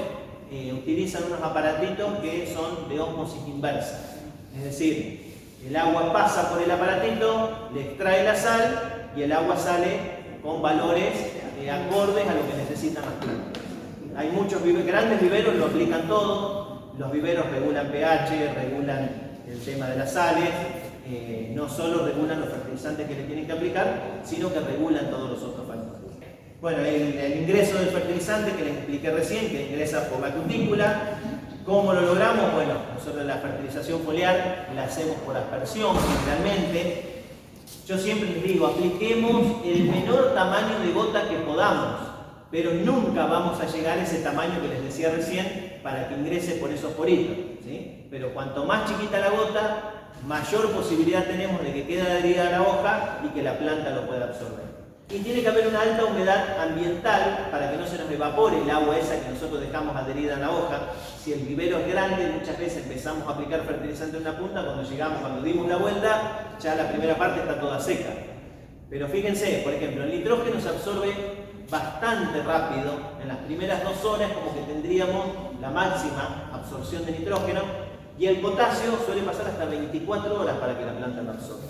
utilizan unos aparatitos que son de ósmosis inversa. Es decir, el agua pasa por el aparatito, le extrae la sal y el agua sale con valores acordes a lo que necesitan las plantas. Hay muchos grandes viveros, lo aplican todo. los viveros regulan pH, regulan el tema de las sales, no solo regulan los fertilizantes que le tienen que aplicar, sino que regulan todos los otros factores. Bueno, el ingreso del fertilizante que les expliqué recién, que ingresa por la cutícula. ¿Cómo lo logramos? Bueno, nosotros la fertilización foliar la hacemos por aspersión generalmente. Yo siempre les digo, apliquemos el menor tamaño de gota que podamos, pero nunca vamos a llegar a ese tamaño que les decía recién para que ingrese por esos poritos, ¿sí? Pero cuanto más chiquita la gota, mayor posibilidad tenemos de que quede adherida a la hoja y que la planta lo pueda absorber. Y tiene que haber una alta humedad ambiental para que no se nos evapore el agua esa que nosotros dejamos adherida a la hoja. Si el vivero es grande, muchas veces empezamos a aplicar fertilizante en una punta, cuando dimos la vuelta, ya la primera parte está toda seca. Pero fíjense, por ejemplo, el nitrógeno se absorbe bastante rápido. En las primeras 2 horas como que tendríamos la máxima absorción de nitrógeno, y el potasio suele pasar hasta 24 horas para que la planta lo absorba.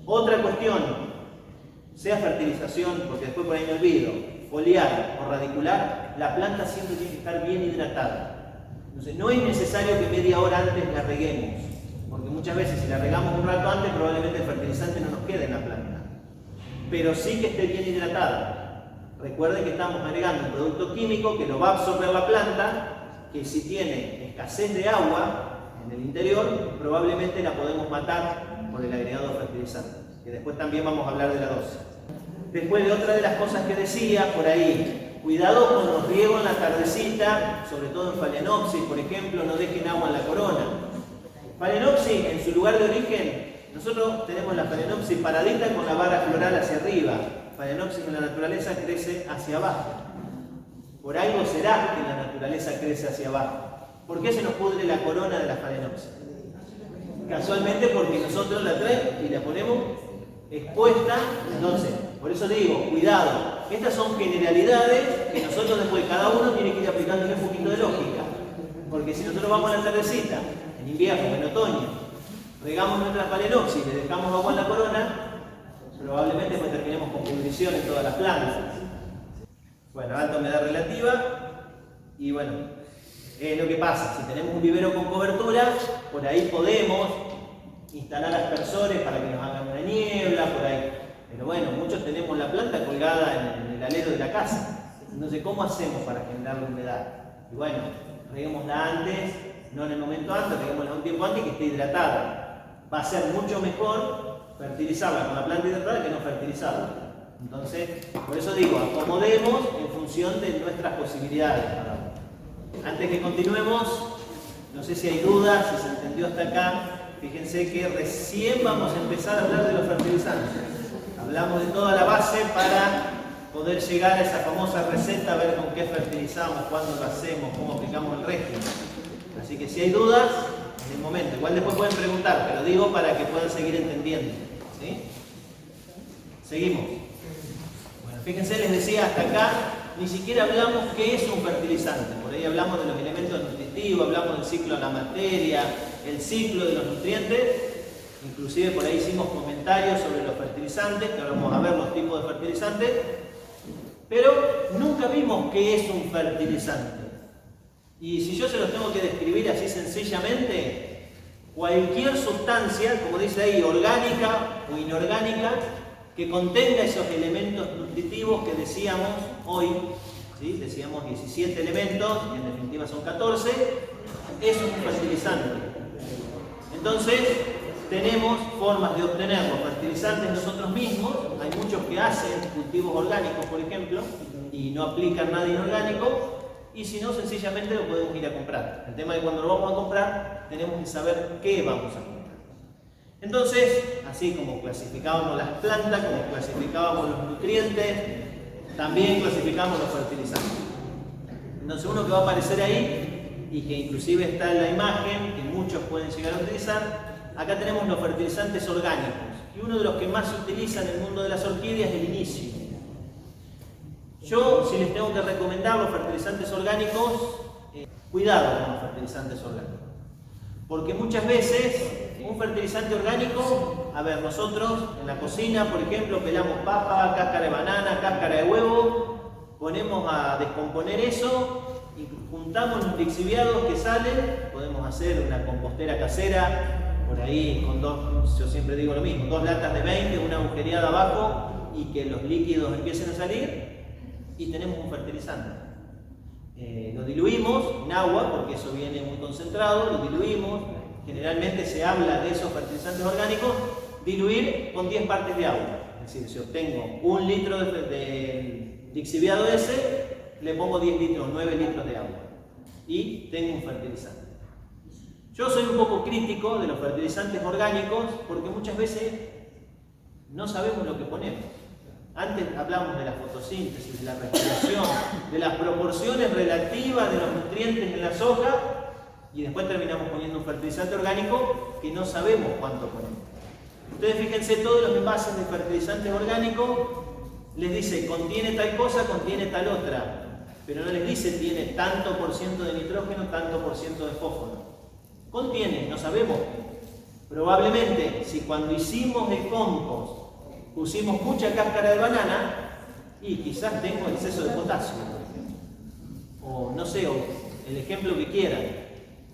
Otra cuestión, sea fertilización, porque después por ahí me olvido, foliar o radicular, la planta siempre tiene que estar bien hidratada. Entonces no es necesario que media hora antes la reguemos, porque muchas veces si la regamos un rato antes probablemente el fertilizante no nos quede en la planta. Pero sí que esté bien hidratada. Recuerden que estamos agregando un producto químico que lo va a absorber la planta, que si tiene escasez de agua en el interior, probablemente la podemos matar por el agregado fertilizante, que después también vamos a hablar de la dosis. Después de otra de las cosas que decía por ahí, cuidado con los riegos en la tardecita, sobre todo en Phalaenopsis, por ejemplo, no dejen agua en la corona. Phalaenopsis, en su lugar de origen, nosotros tenemos la Phalaenopsis paradita con la vara floral hacia arriba. Phalaenopsis en la naturaleza crece hacia abajo. Por algo será que la naturaleza crece hacia abajo. ¿Por qué se nos pudre la corona de la Phalaenopsis? Casualmente porque nosotros la traemos y la ponemos expuesta. Entonces, por eso digo, cuidado. Estas son generalidades que nosotros después cada uno tiene que ir aplicando un poquito de lógica. Porque si nosotros vamos a la tardecita, en invierno, en otoño, regamos nuestra Phalaenopsis y le dejamos agua en la corona, probablemente pues terminemos con pudrición en todas las plantas. Bueno, alta humedad relativa y bueno, es lo que pasa. Si tenemos un vivero con cobertura, por ahí podemos instalar aspersores para que nos hagan una niebla, por ahí. Pero bueno, muchos tenemos la planta colgada en el alero de la casa. Entonces, ¿cómo hacemos para generar la humedad? Y bueno, reguémosla antes, no en el momento antes, reguémosla un tiempo antes que esté hidratada. Va a ser mucho mejor fertilizarla con la planta hidratada que no fertilizarla. Entonces, por eso digo, acomodemos en función de nuestras posibilidades. Antes que continuemos, no sé si hay dudas, si se entendió hasta acá. Fíjense que recién vamos a empezar a hablar de los fertilizantes. Hablamos de toda la base para poder llegar a esa famosa receta, a ver con qué fertilizamos, cuándo lo hacemos, cómo aplicamos el régimen. Así que si hay dudas, en el momento. Igual después pueden preguntar, pero digo para que puedan seguir entendiendo. ¿Sí? Seguimos. Bueno, fíjense, les decía hasta acá, ni siquiera hablamos qué es un fertilizante. Por ahí hablamos de los elementos nutritivos, hablamos del ciclo de la materia, el ciclo de los nutrientes. Inclusive por ahí hicimos comentarios sobre los fertilizantes, que ahora vamos a ver los tipos de fertilizantes. Pero nunca vimos qué es un fertilizante. Y si yo se los tengo que describir así sencillamente, cualquier sustancia, como dice ahí, orgánica o inorgánica, que contenga esos elementos nutritivos que decíamos hoy, ¿sí? Decíamos 17 elementos, y en definitiva son 14, es un fertilizante. Entonces, tenemos formas de obtener los fertilizantes nosotros mismos. Hay muchos que hacen cultivos orgánicos, por ejemplo, y no aplican nada inorgánico, y si no, sencillamente lo podemos ir a comprar. El tema es que cuando lo vamos a comprar, tenemos que saber qué vamos a comprar. Entonces, así como clasificábamos las plantas, como clasificábamos los nutrientes, también clasificamos los fertilizantes. Entonces, uno que va a aparecer ahí, y que inclusive está en la imagen, que muchos pueden llegar a utilizar, acá tenemos los fertilizantes orgánicos. Y uno de los que más se utiliza en el mundo de las orquídeas es el inicio. Yo, si les tengo que recomendar los fertilizantes orgánicos, cuidado con los fertilizantes orgánicos. Porque muchas veces un fertilizante orgánico, a ver, nosotros en la cocina, por ejemplo, pelamos papa, cáscara de banana, cáscara de huevo, ponemos a descomponer eso y juntamos los lixiviados que salen, podemos hacer una compostera casera, por ahí con dos, yo siempre digo lo mismo, 2 latas de 20, una agujereada abajo y que los líquidos empiecen a salir y tenemos un fertilizante. Lo diluimos en agua, porque eso viene muy concentrado, lo diluimos, generalmente se habla de esos fertilizantes orgánicos, diluir con 10 partes de agua. Es decir, si obtengo 1 litro de lixiviado ese, le pongo 10 litros, 9 litros de agua y tengo un fertilizante. Yo soy un poco crítico de los fertilizantes orgánicos porque muchas veces no sabemos lo que ponemos. Antes hablábamos de la fotosíntesis, de la respiración, de las proporciones relativas de los nutrientes en la soja y después terminamos poniendo un fertilizante orgánico que no sabemos cuánto ponemos. Ustedes fíjense, todos los envases de fertilizantes orgánicos les dice contiene tal cosa, contiene tal otra, pero no les dice tiene tanto por ciento de nitrógeno, tanto por ciento de fósforo. Contiene, no sabemos. Probablemente, si cuando hicimos el compost pusimos mucha cáscara de banana, y quizás tengo exceso de potasio, o no sé, o el ejemplo que quieran.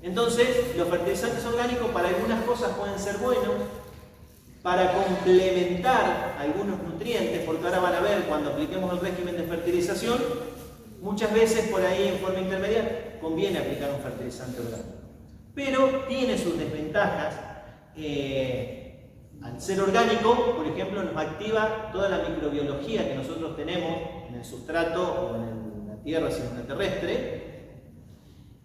Entonces, los fertilizantes orgánicos para algunas cosas pueden ser buenos, para complementar algunos nutrientes, porque ahora van a ver cuando apliquemos el régimen de fertilización, muchas veces por ahí en forma intermedia conviene aplicar un fertilizante orgánico. Pero tiene sus desventajas. Al ser orgánico, por ejemplo, nos activa toda la microbiología que nosotros tenemos en el sustrato o en la tierra, si es una terrestre.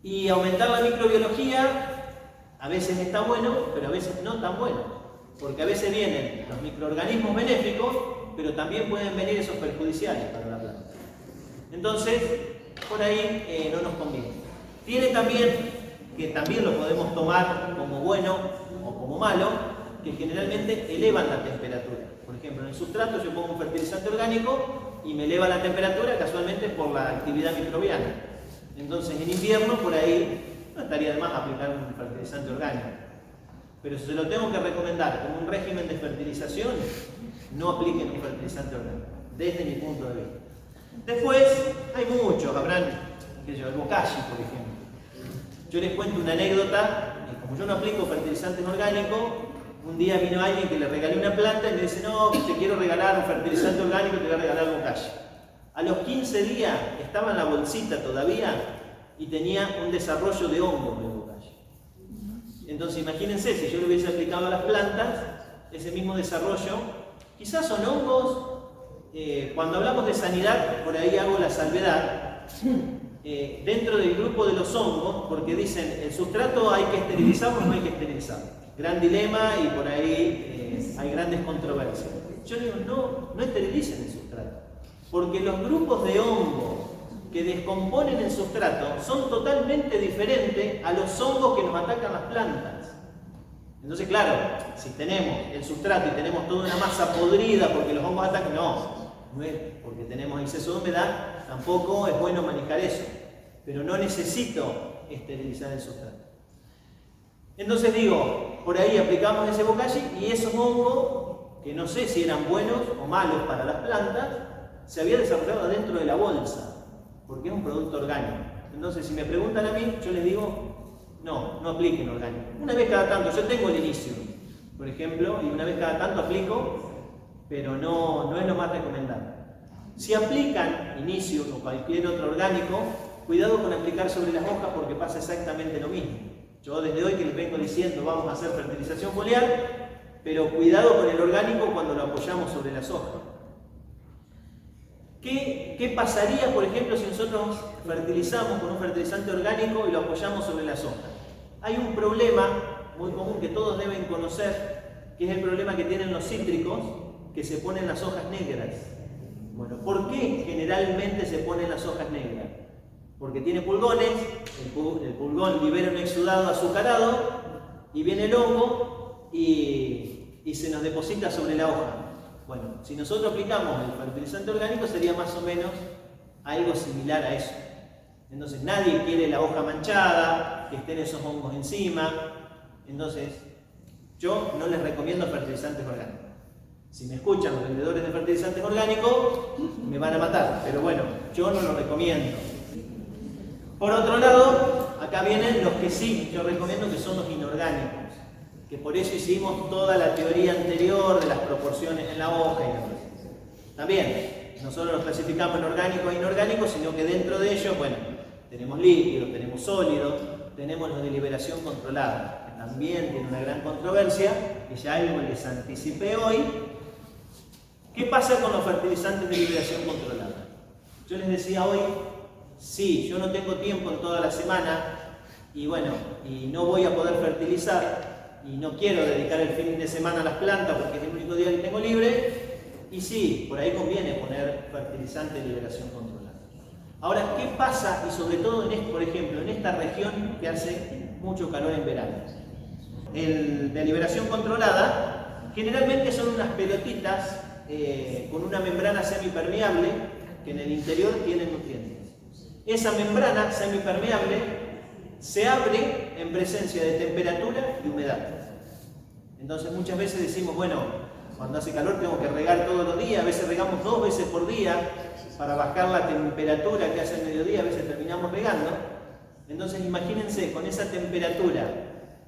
Y aumentar la microbiología a veces está bueno, pero a veces no tan bueno. Porque a veces vienen los microorganismos benéficos, pero también pueden venir esos perjudiciales para la planta. Entonces, por ahí no nos conviene. Tiene también, que también lo podemos tomar como bueno o como malo, que generalmente elevan la temperatura. Por ejemplo, en el sustrato yo pongo un fertilizante orgánico y me eleva la temperatura casualmente por la actividad microbiana. Entonces en invierno por ahí no estaría de más aplicar un fertilizante orgánico. Pero si se lo tengo que recomendar como un régimen de fertilización, no apliquen un fertilizante orgánico, desde mi punto de vista. Después hay muchos, habrán, el bokashi por ejemplo. Yo les cuento una anécdota, como yo no aplico fertilizantes orgánicos, un día vino alguien que le regalé una planta y me dice, no, te quiero regalar un fertilizante orgánico, te voy a regalar bokashi. A los 15 días estaba en la bolsita todavía y tenía un desarrollo de hongos de bokashi. Entonces imagínense, si yo le hubiese aplicado a las plantas, ese mismo desarrollo, quizás son hongos, cuando hablamos de sanidad, por ahí hago la salvedad, dentro del grupo de los hongos, porque dicen, el sustrato hay que esterilizarlo o no hay que esterilizarlo. Gran dilema y por ahí hay grandes controversias. Yo digo, no esterilicen el sustrato, porque los grupos de hongos que descomponen el sustrato son totalmente diferentes a los hongos que nos atacan las plantas. Entonces, claro, si tenemos el sustrato y tenemos toda una masa podrida porque los hongos atacan, no es porque tenemos exceso de humedad, tampoco es bueno manejar eso. Pero no necesito esterilizar el sustrato. Entonces digo, por ahí aplicamos ese bokashi y esos hongos, que no sé si eran buenos o malos para las plantas, se había desarrollado dentro de la bolsa, porque es un producto orgánico. Entonces, si me preguntan a mí, yo les digo, no apliquen orgánico. Una vez cada tanto, yo tengo el inicio, por ejemplo, y una vez cada tanto aplico, pero no es lo más recomendable. Si aplican inicio o cualquier otro orgánico, cuidado con aplicar sobre las hojas porque pasa exactamente lo mismo. Yo desde hoy que les vengo diciendo vamos a hacer fertilización foliar, pero cuidado con el orgánico cuando lo apoyamos sobre las hojas. ¿Qué pasaría, por ejemplo, si nosotros fertilizamos con un fertilizante orgánico y lo apoyamos sobre las hojas? Hay un problema muy común que todos deben conocer, que es el problema que tienen los cítricos, que se ponen las hojas negras. Bueno, ¿por qué generalmente se ponen las hojas negras? Porque tiene pulgones, el pulgón libera un exudado azucarado y viene el hongo y se nos deposita sobre la hoja. Bueno, si nosotros aplicamos el fertilizante orgánico sería más o menos algo similar a eso. Entonces nadie quiere la hoja manchada, que estén esos hongos encima. Entonces yo no les recomiendo fertilizantes orgánicos. Si me escuchan los vendedores de fertilizantes orgánicos me van a matar, pero bueno, yo no lo recomiendo. Por otro lado, acá vienen los que sí, yo recomiendo que son los inorgánicos, que por eso hicimos toda la teoría anterior de las proporciones en la hoja y demás. También, nosotros los clasificamos en orgánicos e inorgánicos, sino que dentro de ellos, bueno, tenemos líquidos, tenemos sólidos, tenemos los de liberación controlada, que también tiene una gran controversia, que ya algo les anticipé hoy. ¿Qué pasa con los fertilizantes de liberación controlada? Yo les decía hoy, sí, yo no tengo tiempo en toda la semana y bueno, y no voy a poder fertilizar y no quiero dedicar el fin de semana a las plantas porque es el único día que tengo libre, y sí, por ahí conviene poner fertilizante de liberación controlada. Ahora, ¿qué pasa? Y sobre todo, por ejemplo, en esta región que hace mucho calor en verano. El de liberación controlada generalmente son unas pelotitas con una membrana semipermeable que en el interior tienen nutrientes. Esa membrana semipermeable se abre en presencia de temperatura y humedad. Entonces muchas veces decimos, bueno, cuando hace calor tengo que regar todos los días, a veces regamos 2 veces por día para bajar la temperatura que hace el mediodía, a veces terminamos regando. Entonces imagínense, con esa temperatura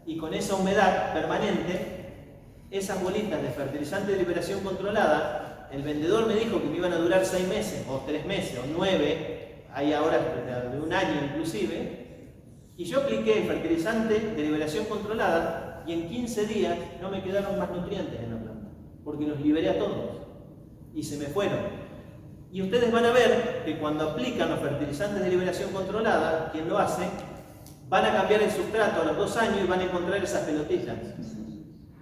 y con esa humedad permanente, esas bolitas de fertilizante de liberación controlada, el vendedor me dijo que me iban a durar 6 meses, o 3 meses, o 9, hay ahora de 1 año inclusive, y yo apliqué el fertilizante de liberación controlada y en 15 días no me quedaron más nutrientes en la planta, porque los liberé a todos y se me fueron. Y ustedes van a ver que cuando aplican los fertilizantes de liberación controlada, quien lo hace, van a cambiar el sustrato a los 2 años y van a encontrar esas pelotitas.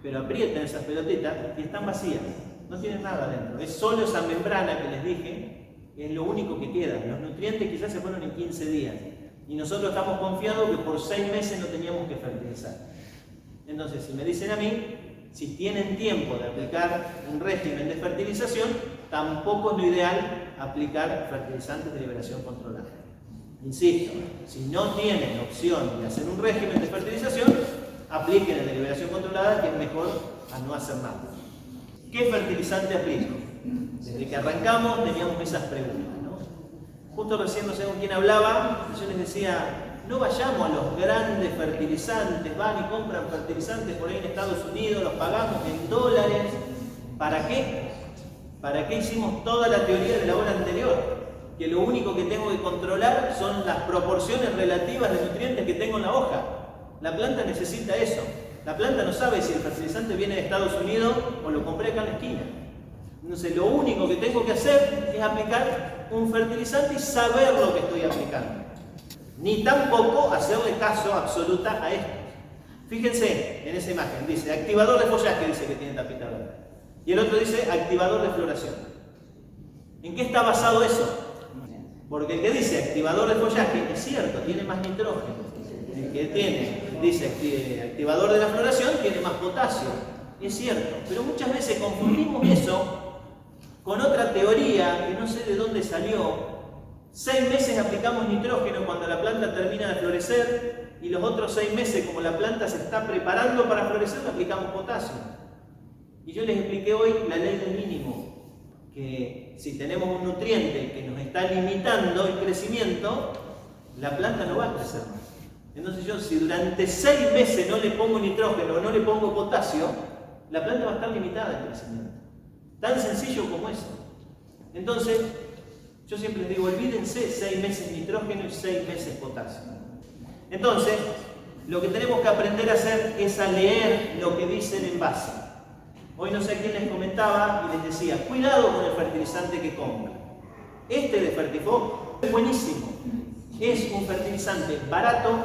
Pero aprieten esas pelotitas y están vacías, no tienen nada adentro. Es solo esa membrana que les dije, es lo único que queda. Los nutrientes quizás se fueron en 15 días. Y nosotros estamos confiados que por 6 meses no teníamos que fertilizar. Entonces, si me dicen a mí, si tienen tiempo de aplicar un régimen de fertilización, tampoco es lo ideal aplicar fertilizantes de liberación controlada. Insisto, si no tienen opción de hacer un régimen de fertilización, apliquen el de liberación controlada, que es mejor a no hacer nada. ¿Qué fertilizante aplico? Desde que arrancamos teníamos esas preguntas, ¿no? Justo recién no sé con quién hablaba, yo les decía, no vayamos a los grandes fertilizantes, van y compran fertilizantes por ahí en Estados Unidos, los pagamos en dólares. ¿Para qué? ¿Para qué hicimos toda la teoría de la hora anterior? Que lo único que tengo que controlar son las proporciones relativas de nutrientes que tengo en la hoja. La planta necesita eso. La planta no sabe si el fertilizante viene de Estados Unidos o lo compré acá en la esquina. Entonces lo único que tengo que hacer es aplicar un fertilizante y saber lo que estoy aplicando. Ni tampoco hacerle caso absoluta a esto. Fíjense en esa imagen, dice activador de follaje, dice que tiene tapita verde. Y el otro dice activador de floración. ¿En qué está basado eso? Porque el que dice activador de follaje es cierto, tiene más nitrógeno. El que dice activador de la floración tiene más potasio. Es cierto, pero muchas veces confundimos eso con otra teoría que no sé de dónde salió. 6 meses aplicamos nitrógeno cuando la planta termina de florecer y los otros 6 meses, como la planta se está preparando para florecer, le aplicamos potasio. Y yo les expliqué hoy la ley del mínimo, que si tenemos un nutriente que nos está limitando el crecimiento, la planta no va a crecer más. Entonces yo, si durante 6 meses no le pongo nitrógeno o no le pongo potasio, la planta va a estar limitada en crecimiento. Tan sencillo como eso. Entonces, yo siempre les digo, olvídense 6 meses nitrógeno y 6 meses potasio. Entonces, lo que tenemos que aprender a hacer es a leer lo que dice el envase. Hoy no sé quién les comentaba y les decía, cuidado con el fertilizante que compran. Este de Fertifop es buenísimo. Es un fertilizante barato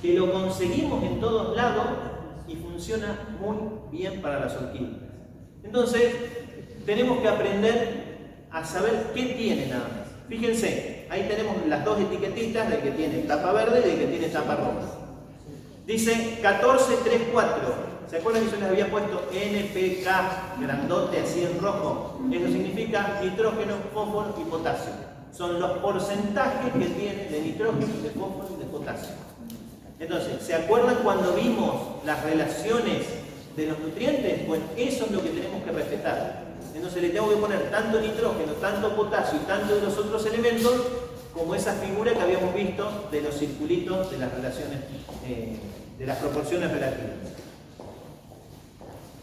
que lo conseguimos en todos lados y funciona muy bien para las orquídeas. Entonces, tenemos que aprender a saber qué tiene nada más. Fíjense, ahí tenemos las 2 etiquetitas del que tiene tapa verde y del que tiene tapa roja. Dice 1434. ¿Se acuerdan que yo les había puesto NPK grandote así en rojo? Eso significa nitrógeno, fósforo y potasio. Son los porcentajes que tiene de nitrógeno, de fósforo y de potasio. Entonces, ¿se acuerdan cuando vimos las relaciones de los nutrientes? Bueno, eso es lo que tenemos que respetar. Entonces le tengo que poner tanto nitrógeno, tanto potasio y tanto de los otros elementos como esa figura que habíamos visto de los circulitos de las relaciones, de las proporciones relativas.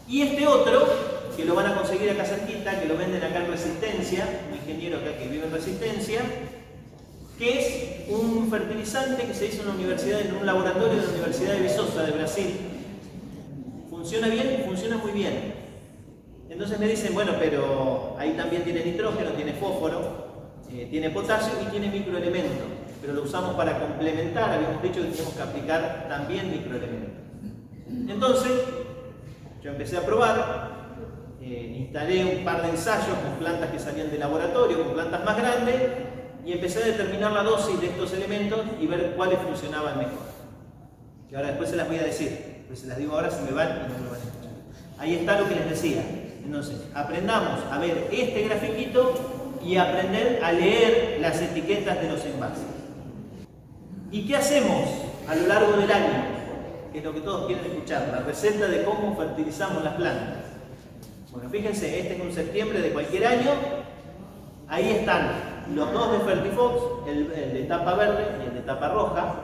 Y este otro, que lo van a conseguir acá cerquita, que lo venden acá en Resistencia, un ingeniero acá que vive en Resistencia, que es un fertilizante que se hizo en un laboratorio de la Universidad de Viçosa de Brasil. ¿Funciona bien? Funciona muy bien. Entonces me dicen, bueno, pero ahí también tiene nitrógeno, tiene fósforo, tiene potasio y tiene microelementos, pero lo usamos para complementar, habíamos dicho que tenemos que aplicar también microelementos. Entonces, yo empecé a probar, instalé un par de ensayos con plantas que salían del laboratorio, con plantas más grandes, y empecé a determinar la dosis de estos elementos y ver cuáles funcionaban mejor. Que ahora después se las voy a decir, pues se las digo ahora, se me van y no me lo van a escuchar. Ahí está lo que les decía. Entonces, aprendamos a ver este grafiquito y aprender a leer las etiquetas de los envases. ¿Y qué hacemos a lo largo del año? Que es lo que todos quieren escuchar, la receta de cómo fertilizamos las plantas. Bueno, fíjense, este es un septiembre de cualquier año. Ahí están los dos de Fertifox, el de tapa verde y el de tapa roja.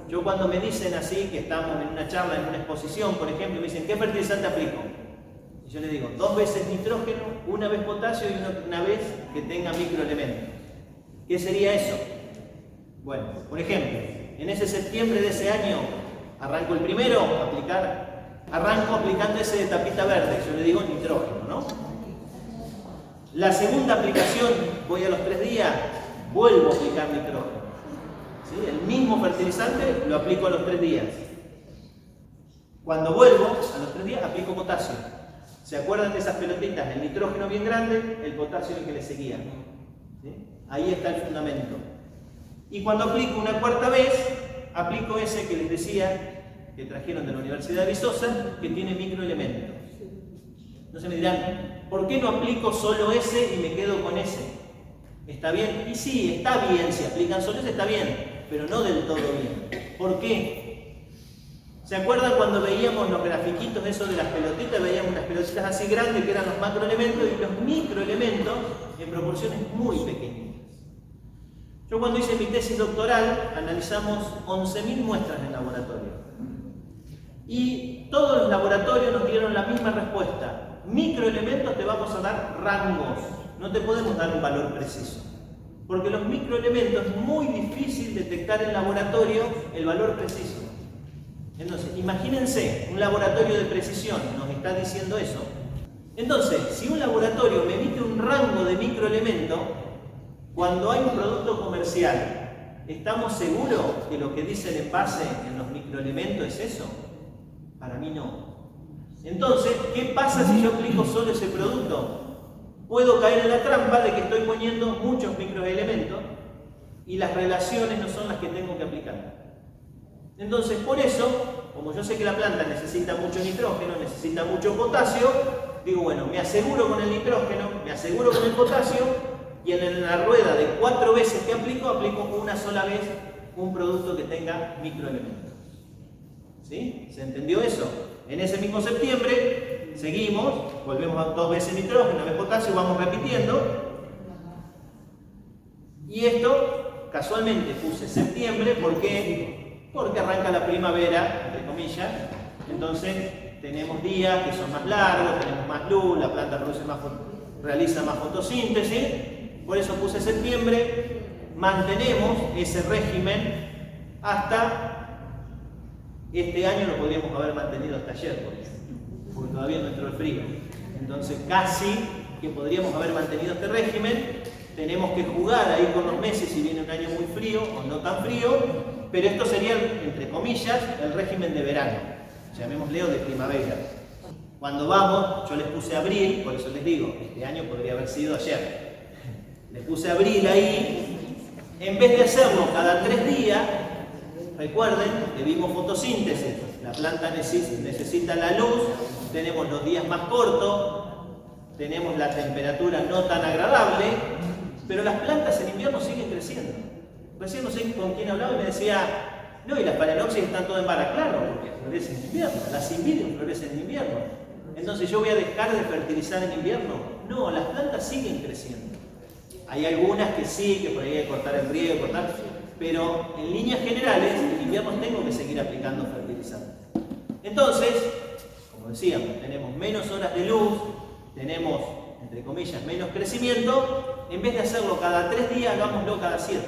Yo cuando me dicen así, que estamos en una charla, en una exposición, por ejemplo, me dicen, ¿qué fertilizante aplico? Y yo les digo, 2 veces nitrógeno, 1 vez potasio y una vez que tenga microelementos. ¿Qué sería eso? Bueno, por ejemplo, en ese septiembre de ese año, arranco el primero, arranco aplicando ese de tapita verde, yo le digo nitrógeno, ¿no? La segunda aplicación, voy a los 3 días, vuelvo a aplicar nitrógeno. ¿Sí? El mismo fertilizante lo aplico a los 3 días. Cuando vuelvo, a los 3 días, aplico potasio. ¿Se acuerdan de esas pelotitas? El nitrógeno bien grande, el potasio el que le seguía. ¿Sí? Ahí está el fundamento. Y cuando aplico una 4ª vez, aplico ese que les decía, que trajeron de la Universidad de Viçosa, que tiene microelementos. Entonces me dirán, ¿por qué no aplico solo ese y me quedo con ese? ¿Está bien? Y sí, está bien, si aplican solo ese está bien, pero no del todo bien. ¿Por qué? ¿Se acuerdan cuando veíamos los grafiquitos esos de las pelotitas? Veíamos unas pelotitas así grandes que eran los macroelementos y los microelementos en proporciones muy pequeñitas. Yo cuando hice mi tesis doctoral analizamos 11.000 muestras en laboratorio. Y todos los laboratorios nos dieron la misma respuesta. Microelementos te vamos a dar rangos, no te podemos dar un valor preciso. Porque los microelementos es muy difícil detectar en laboratorio el valor preciso. Entonces, imagínense, un laboratorio de precisión nos está diciendo eso. Entonces, si un laboratorio me emite un rango de microelementos, cuando hay un producto comercial, ¿estamos seguros que lo que dice el envase en los microelementos es eso? Para mí no. Entonces, ¿qué pasa si yo aplico solo ese producto? Puedo caer en la trampa de que estoy poniendo muchos microelementos y las relaciones no son las que tengo que aplicar. Entonces, por eso, como yo sé que la planta necesita mucho nitrógeno, necesita mucho potasio, digo, bueno, me aseguro con el nitrógeno, me aseguro con el potasio, y en la rueda de 4 veces que aplico una sola vez un producto que tenga microelementos. ¿Sí? ¿Se entendió eso? En ese mismo septiembre, seguimos, volvemos a 2 veces nitrógeno, 1 vez potasio, vamos repitiendo. Y esto, casualmente, puse septiembre, ¿por qué? Porque arranca la primavera, entre comillas, entonces tenemos días que son más largos, tenemos más luz, la planta realiza más fotosíntesis, por eso puse septiembre, mantenemos ese régimen hasta este año, lo podríamos haber mantenido hasta ayer, porque todavía no entró el frío, entonces casi que podríamos haber mantenido este régimen. Tenemos que jugar ahí con los meses si viene un año muy frío o no tan frío, pero esto sería, entre comillas, el régimen de verano, llamémosle, o de primavera. Cuando vamos, yo les puse abril, por eso les digo, este año podría haber sido ayer. Les puse abril ahí, en vez de hacerlo cada 3 días, recuerden que vimos fotosíntesis, la planta necesita la luz, tenemos los días más cortos, tenemos la temperatura no tan agradable, pero las plantas en invierno siguen creciendo. Recién no sé con quién hablaba y me decía, no, y las phalaenopsis están todas en vara, claro, porque florecen en invierno, las cymbidium florecen en invierno. Entonces, ¿yo voy a dejar de fertilizar en invierno? No, las plantas siguen creciendo. Hay algunas que sí, que por ahí hay que cortar el riego, pero en líneas generales, en invierno tengo que seguir aplicando fertilizantes. Entonces, como decíamos, tenemos menos horas de luz, tenemos, entre comillas, menos crecimiento. En vez de hacerlo cada 3 días, hagámoslo cada 7.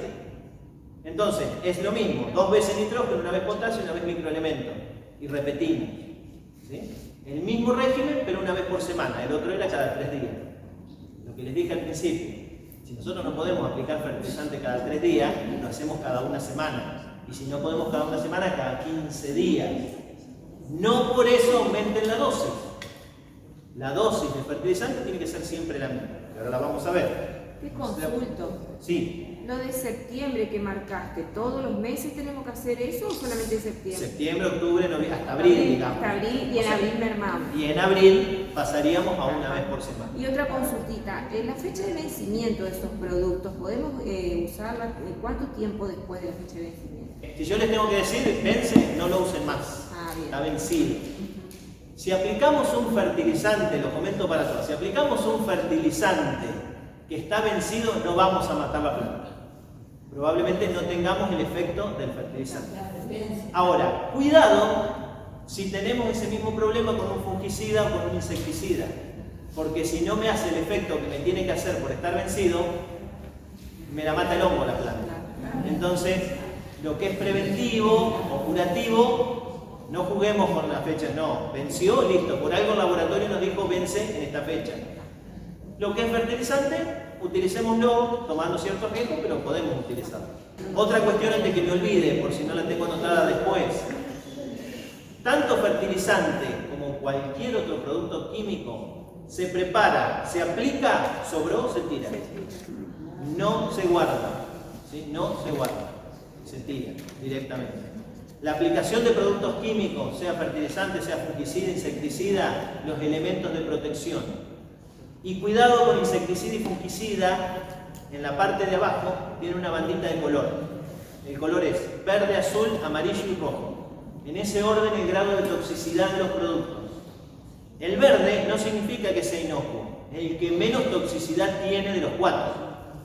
Entonces, es lo mismo, 2 veces nitrógeno, 1 vez potasio y 1 vez microelemento. Y repetimos, ¿sí? El mismo régimen, pero 1 vez por semana. El otro era cada 3 días. Lo que les dije al principio. Si nosotros no podemos aplicar fertilizante cada 3 días, lo hacemos cada 1 semana. Y si no podemos cada 1 semana, cada 15 días. No por eso aumenten la dosis. La dosis de fertilizante tiene que ser siempre la misma. Ahora la vamos a ver. Te consulto. Sí. Lo de septiembre que marcaste, ¿todos los meses tenemos que hacer eso o solamente septiembre? Septiembre, octubre, noviembre, hasta abril, digamos. Hasta abril y en abril mermamos. Y en abril pasaríamos a 1 vez por semana. Y otra consultita, en la fecha de vencimiento de esos productos, ¿podemos usarla cuánto tiempo después de la fecha de vencimiento? Si yo les tengo que decir, vence, no lo usen más. Bien. Está vencido. Si aplicamos un fertilizante, lo comento para todos, si aplicamos un fertilizante que está vencido, no vamos a matar la planta. Probablemente no tengamos el efecto del fertilizante. Ahora, cuidado si tenemos ese mismo problema con un fungicida o con un insecticida, porque si no me hace el efecto que me tiene que hacer por estar vencido, me la mata el hongo la planta. Entonces, lo que es preventivo o curativo, no juguemos con las fechas, no, venció, listo, por algo el laboratorio nos dijo vence en esta fecha. Lo que es fertilizante, utilicémoslo tomando ciertos riesgos, pero podemos utilizarlo. Otra cuestión antes que me olvide, por si no la tengo anotada después. Tanto fertilizante como cualquier otro producto químico se prepara, se aplica, sobró, se tira. No se guarda, ¿sí? No se guarda, se tira directamente. La aplicación de productos químicos, sea fertilizante, sea fungicida, insecticida, los elementos de protección. Y cuidado con insecticida y fungicida, en la parte de abajo tiene una bandita de color. El color es verde, azul, amarillo y rojo. En ese orden el grado de toxicidad de los productos. El verde no significa que sea inocuo, es el que menos toxicidad tiene de los 4,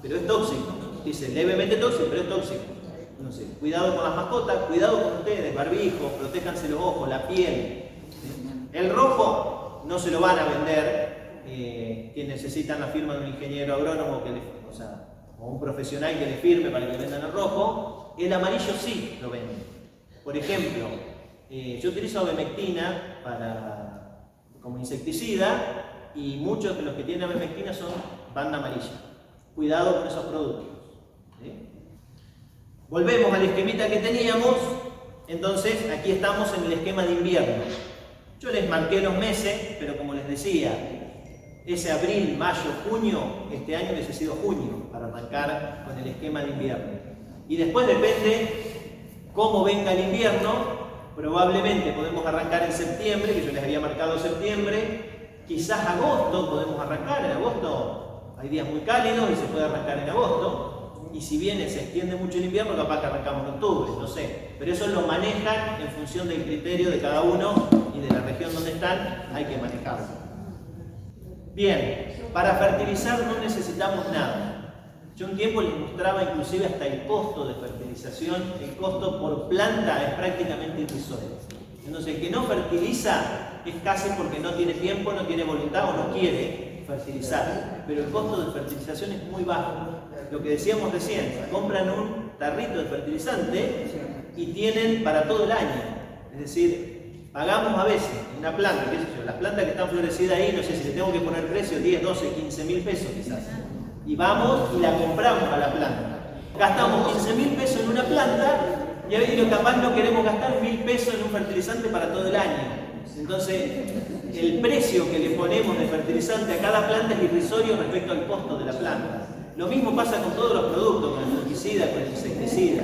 pero es tóxico. Dice levemente tóxico, pero es tóxico. Entonces, cuidado con las mascotas, cuidado con ustedes, barbijo, protéjanse los ojos, la piel. El rojo no se lo van a vender. Que necesitan la firma de un ingeniero agrónomo o un profesional que le firme para que le vendan el rojo. El amarillo sí lo venden. Por ejemplo, yo utilizo abemectina como insecticida y muchos de los que tienen abemectina son banda amarilla. Cuidado con esos productos. ¿Sí? Volvemos al esquemita que teníamos. Entonces aquí estamos en el esquema de invierno. Yo les marqué los meses, pero como les decía, ese abril, mayo, junio, este año hubiese sido junio para arrancar con el esquema de invierno. Y después depende cómo venga el invierno, probablemente podemos arrancar en septiembre, que yo les había marcado septiembre, quizás agosto podemos arrancar, en agosto hay días muy cálidos y se puede arrancar en agosto, y si bien se extiende mucho el invierno, capaz que arrancamos en octubre, no sé, pero eso lo manejan en función del criterio de cada uno y de la región donde están, hay que manejarlo. Bien, para fertilizar no necesitamos nada. Yo un tiempo les mostraba inclusive hasta el costo de fertilización, el costo por planta es prácticamente irrisorio. Entonces el que no fertiliza es casi porque no tiene tiempo, no tiene voluntad o no quiere fertilizar. Pero el costo de fertilización es muy bajo. Lo que decíamos recién, compran un tarrito de fertilizante y tienen para todo el año. Es decir, pagamos a veces una planta, qué sé yo, las plantas que están florecidas ahí, no sé si le tengo que poner precio, 10, 12, 15 mil pesos quizás. Y vamos y la compramos a la planta. Gastamos 15 mil pesos en una planta y a veces capaz no queremos gastar 1000 pesos en un fertilizante para todo el año. Entonces, el precio que le ponemos de fertilizante a cada planta es irrisorio respecto al costo de la planta. Lo mismo pasa con todos los productos, con el fungicida, con el insecticida.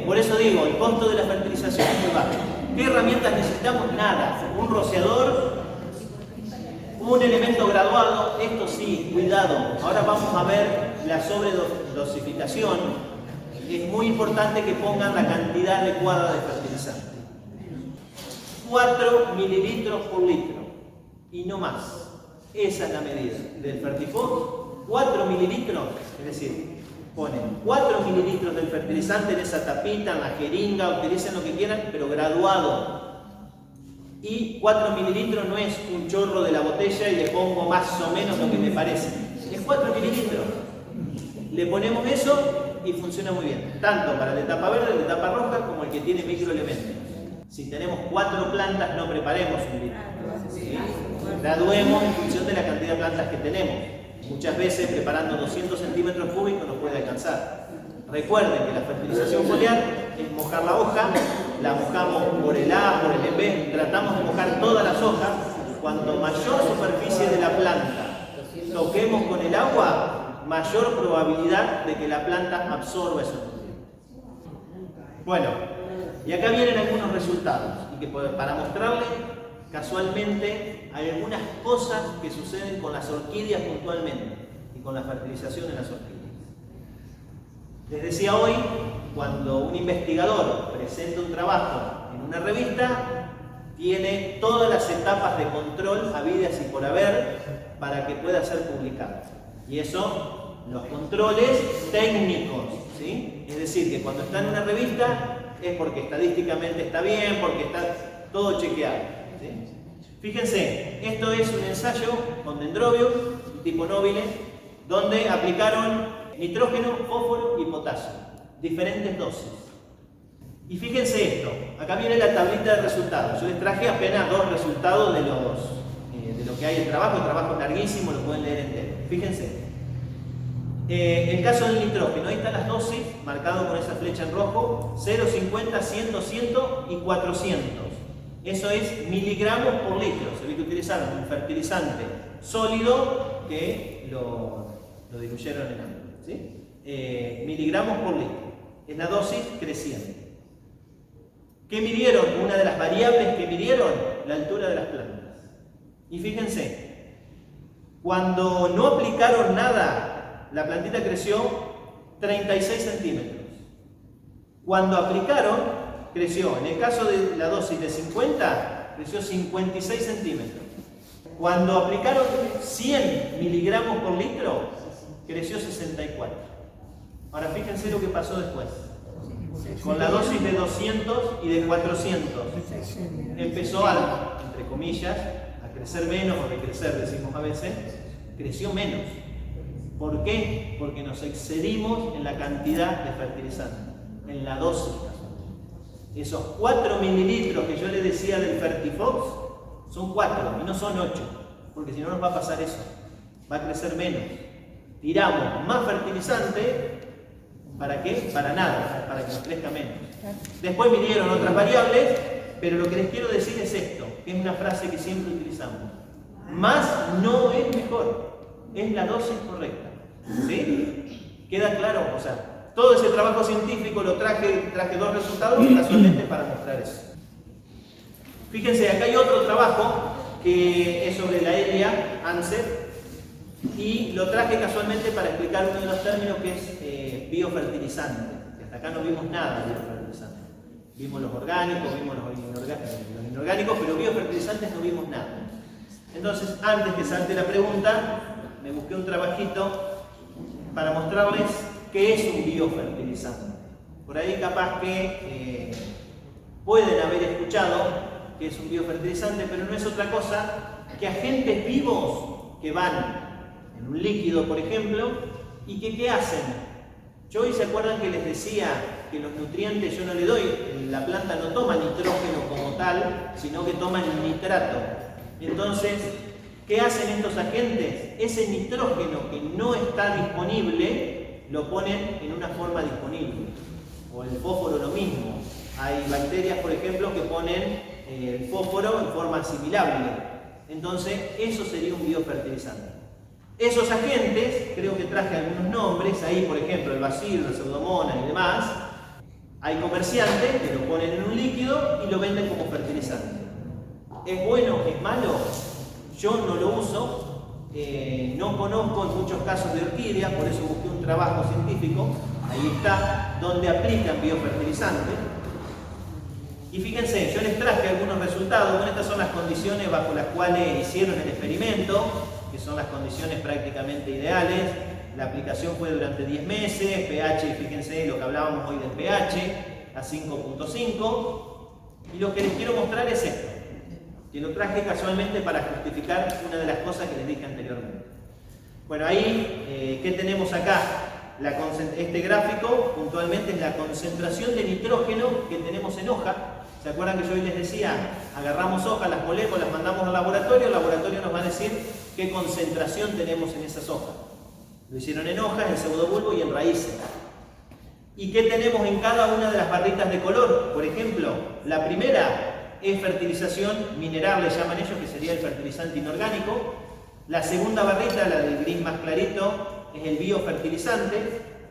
Por eso digo, el costo de la fertilización es muy bajo. ¿Qué herramientas necesitamos? Nada. Un rociador, un elemento graduado, esto sí, cuidado. Ahora vamos a ver la sobredosificación. Es muy importante que pongan la cantidad adecuada de fertilizante. 4 mililitros por litro y no más. Esa es la medida del Fertifox 4 mililitros, es decir, ponen 4 mililitros del fertilizante en esa tapita, en la jeringa, utilicen lo que quieran, pero graduado. Y 4 mililitros no es un chorro de la botella y le pongo más o menos lo que me parece. Es 4 mililitros. Le ponemos eso y funciona muy bien. Tanto para el de tapa verde, el de tapa roja, como el que tiene microelementos. Si tenemos 4 plantas, no preparemos un litro. ¿Sí? Graduemos en función de la cantidad de plantas que tenemos. Muchas veces preparando 200 centímetros cúbicos no puede alcanzar. Recuerden que la fertilización foliar es mojar la hoja, la mojamos por el A, por el B, tratamos de mojar todas las hojas. Cuanto mayor superficie de la planta toquemos con el agua, mayor probabilidad de que la planta absorba esos nutrientes. Bueno, y acá vienen algunos resultados, y que para mostrarles, casualmente, hay algunas cosas que suceden con las orquídeas puntualmente, y con la fertilización en las orquídeas. Les decía hoy, cuando un investigador presenta un trabajo en una revista, tiene todas las etapas de control habidas y por haber para que pueda ser publicado. Y eso, los controles técnicos, ¿sí? Es decir, que cuando está en una revista es porque estadísticamente está bien, porque está todo chequeado, ¿sí? Fíjense, esto es un ensayo con dendrobium tipo nobile, donde aplicaron nitrógeno, fósforo y potasio, diferentes dosis. Y fíjense esto, acá viene la tablita de resultados. Yo les traje apenas 2 resultados de lo que hay en trabajo. El trabajo es larguísimo, lo pueden leer entero. Fíjense. El caso del nitrógeno, ahí están las dosis, marcado con esa flecha en rojo: 0, 50, 100, 200 y 400. Eso es miligramos por litro. Se ve que utilizaron un fertilizante sólido que lo diluyeron en agua, ¿sí? Miligramos por litro. Es la dosis creciente. ¿Qué midieron? Una de las variables que midieron, la altura de las plantas. Y fíjense, cuando no aplicaron nada, la plantita creció 36 centímetros. Cuando aplicaron, creció, en el caso de la dosis de 50, creció 56 centímetros. Cuando aplicaron 100 miligramos por litro, creció 64. Ahora fíjense lo que pasó después. Con la dosis de 200 y de 400 empezó a, entre comillas, a crecer menos o decrecer, decimos a veces, creció menos. ¿Por qué? Porque nos excedimos en la cantidad de fertilizante, en la dosis. Esos 4 mililitros que yo les decía del Fertifox son 4 y no son 8, porque si no nos va a pasar eso, va a crecer menos. Tiramos más fertilizante. ¿Para qué? Para nada, para que nos crezca menos. Después vinieron otras variables, pero lo que les quiero decir es esto, que es una frase que siempre utilizamos. Más no es mejor, es la dosis correcta. ¿Sí? ¿Queda claro? O sea, todo ese trabajo científico lo traje 2 resultados casualmente para mostrar eso. Fíjense, acá hay otro trabajo que es sobre la Elia Anser, y lo traje casualmente para explicar uno de los términos que es biofertilizante. Hasta acá no vimos nada de biofertilizante. Vimos los orgánicos, vimos los inorgánicos, pero biofertilizantes no vimos nada. Entonces, antes que salte la pregunta, me busqué un trabajito para mostrarles qué es un biofertilizante. Por ahí capaz que pueden haber escuchado que es un biofertilizante, pero no es otra cosa que agentes vivos que van en un líquido, por ejemplo, y que ¿qué hacen? Yo hoy se acuerdan que les decía que los nutrientes yo no le doy, la planta no toma nitrógeno como tal, sino que toma el nitrato. Entonces, ¿qué hacen estos agentes? Ese nitrógeno que no está disponible, lo ponen en una forma disponible. O el fósforo lo mismo. Hay bacterias, por ejemplo, que ponen el fósforo en forma asimilable. Entonces, eso sería un biofertilizante. Esos agentes, creo que traje algunos nombres, ahí por ejemplo el bacilo, la pseudomonas y demás. Hay comerciantes que lo ponen en un líquido y lo venden como fertilizante. ¿Es bueno? ¿Es malo? Yo no lo uso, no conozco en muchos casos de orquídeas, por eso busqué un trabajo científico, ahí está, donde aplican biofertilizantes. Y fíjense, yo les traje algunos resultados. Bueno, estas son las condiciones bajo las cuales hicieron el experimento, que son las condiciones prácticamente ideales. La aplicación fue durante 10 meses, pH, fíjense lo que hablábamos hoy del pH, a 5.5. Y lo que les quiero mostrar es esto, que lo traje casualmente para justificar una de las cosas que les dije anteriormente. Bueno, ahí, ¿qué tenemos acá? Este gráfico puntualmente es la concentración de nitrógeno que tenemos en hoja. ¿Se acuerdan que yo hoy les decía? Agarramos hojas, las molemos, las mandamos al laboratorio, el laboratorio nos va a decir qué concentración tenemos en esas hojas. Lo hicieron en hojas, en pseudobulbo y en raíces. ¿Y qué tenemos en cada una de las barritas de color? Por ejemplo, la primera es fertilización mineral, le llaman ellos, que sería el fertilizante inorgánico. La segunda barrita, la del gris más clarito, es el biofertilizante.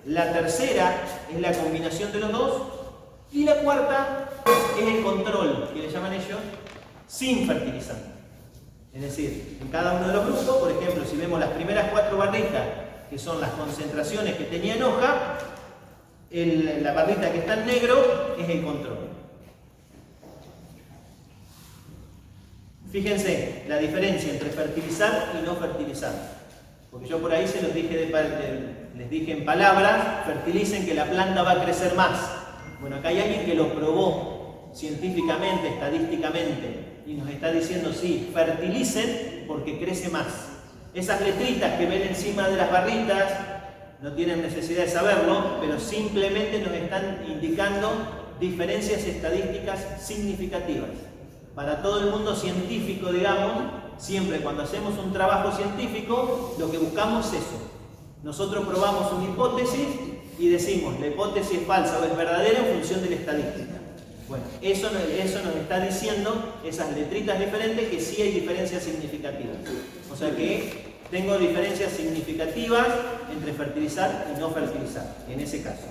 La tercera es la combinación de los dos. Y la cuarta es el control, que le llaman ellos, sin fertilizante. Es decir, en cada uno de los grupos, por ejemplo, si vemos las primeras 4 barritas, que son las concentraciones que tenía en hoja, la barrita que está en negro es el control. Fíjense la diferencia entre fertilizar y no fertilizar. Porque yo por ahí se los dije les dije en palabras, fertilicen que la planta va a crecer más. Bueno, acá hay alguien que lo probó científicamente, estadísticamente, y nos está diciendo, sí, fertilicen porque crece más. Esas letritas que ven encima de las barritas, no tienen necesidad de saberlo, pero simplemente nos están indicando diferencias estadísticas significativas. Para todo el mundo científico, digamos, siempre cuando hacemos un trabajo científico, lo que buscamos es eso. Nosotros probamos una hipótesis y decimos, la hipótesis es falsa o es verdadera en función de la estadística. Bueno, eso nos está diciendo, esas letritas diferentes, que sí hay diferencias significativas. O sea que tengo diferencias significativas entre fertilizar y no fertilizar, en ese caso.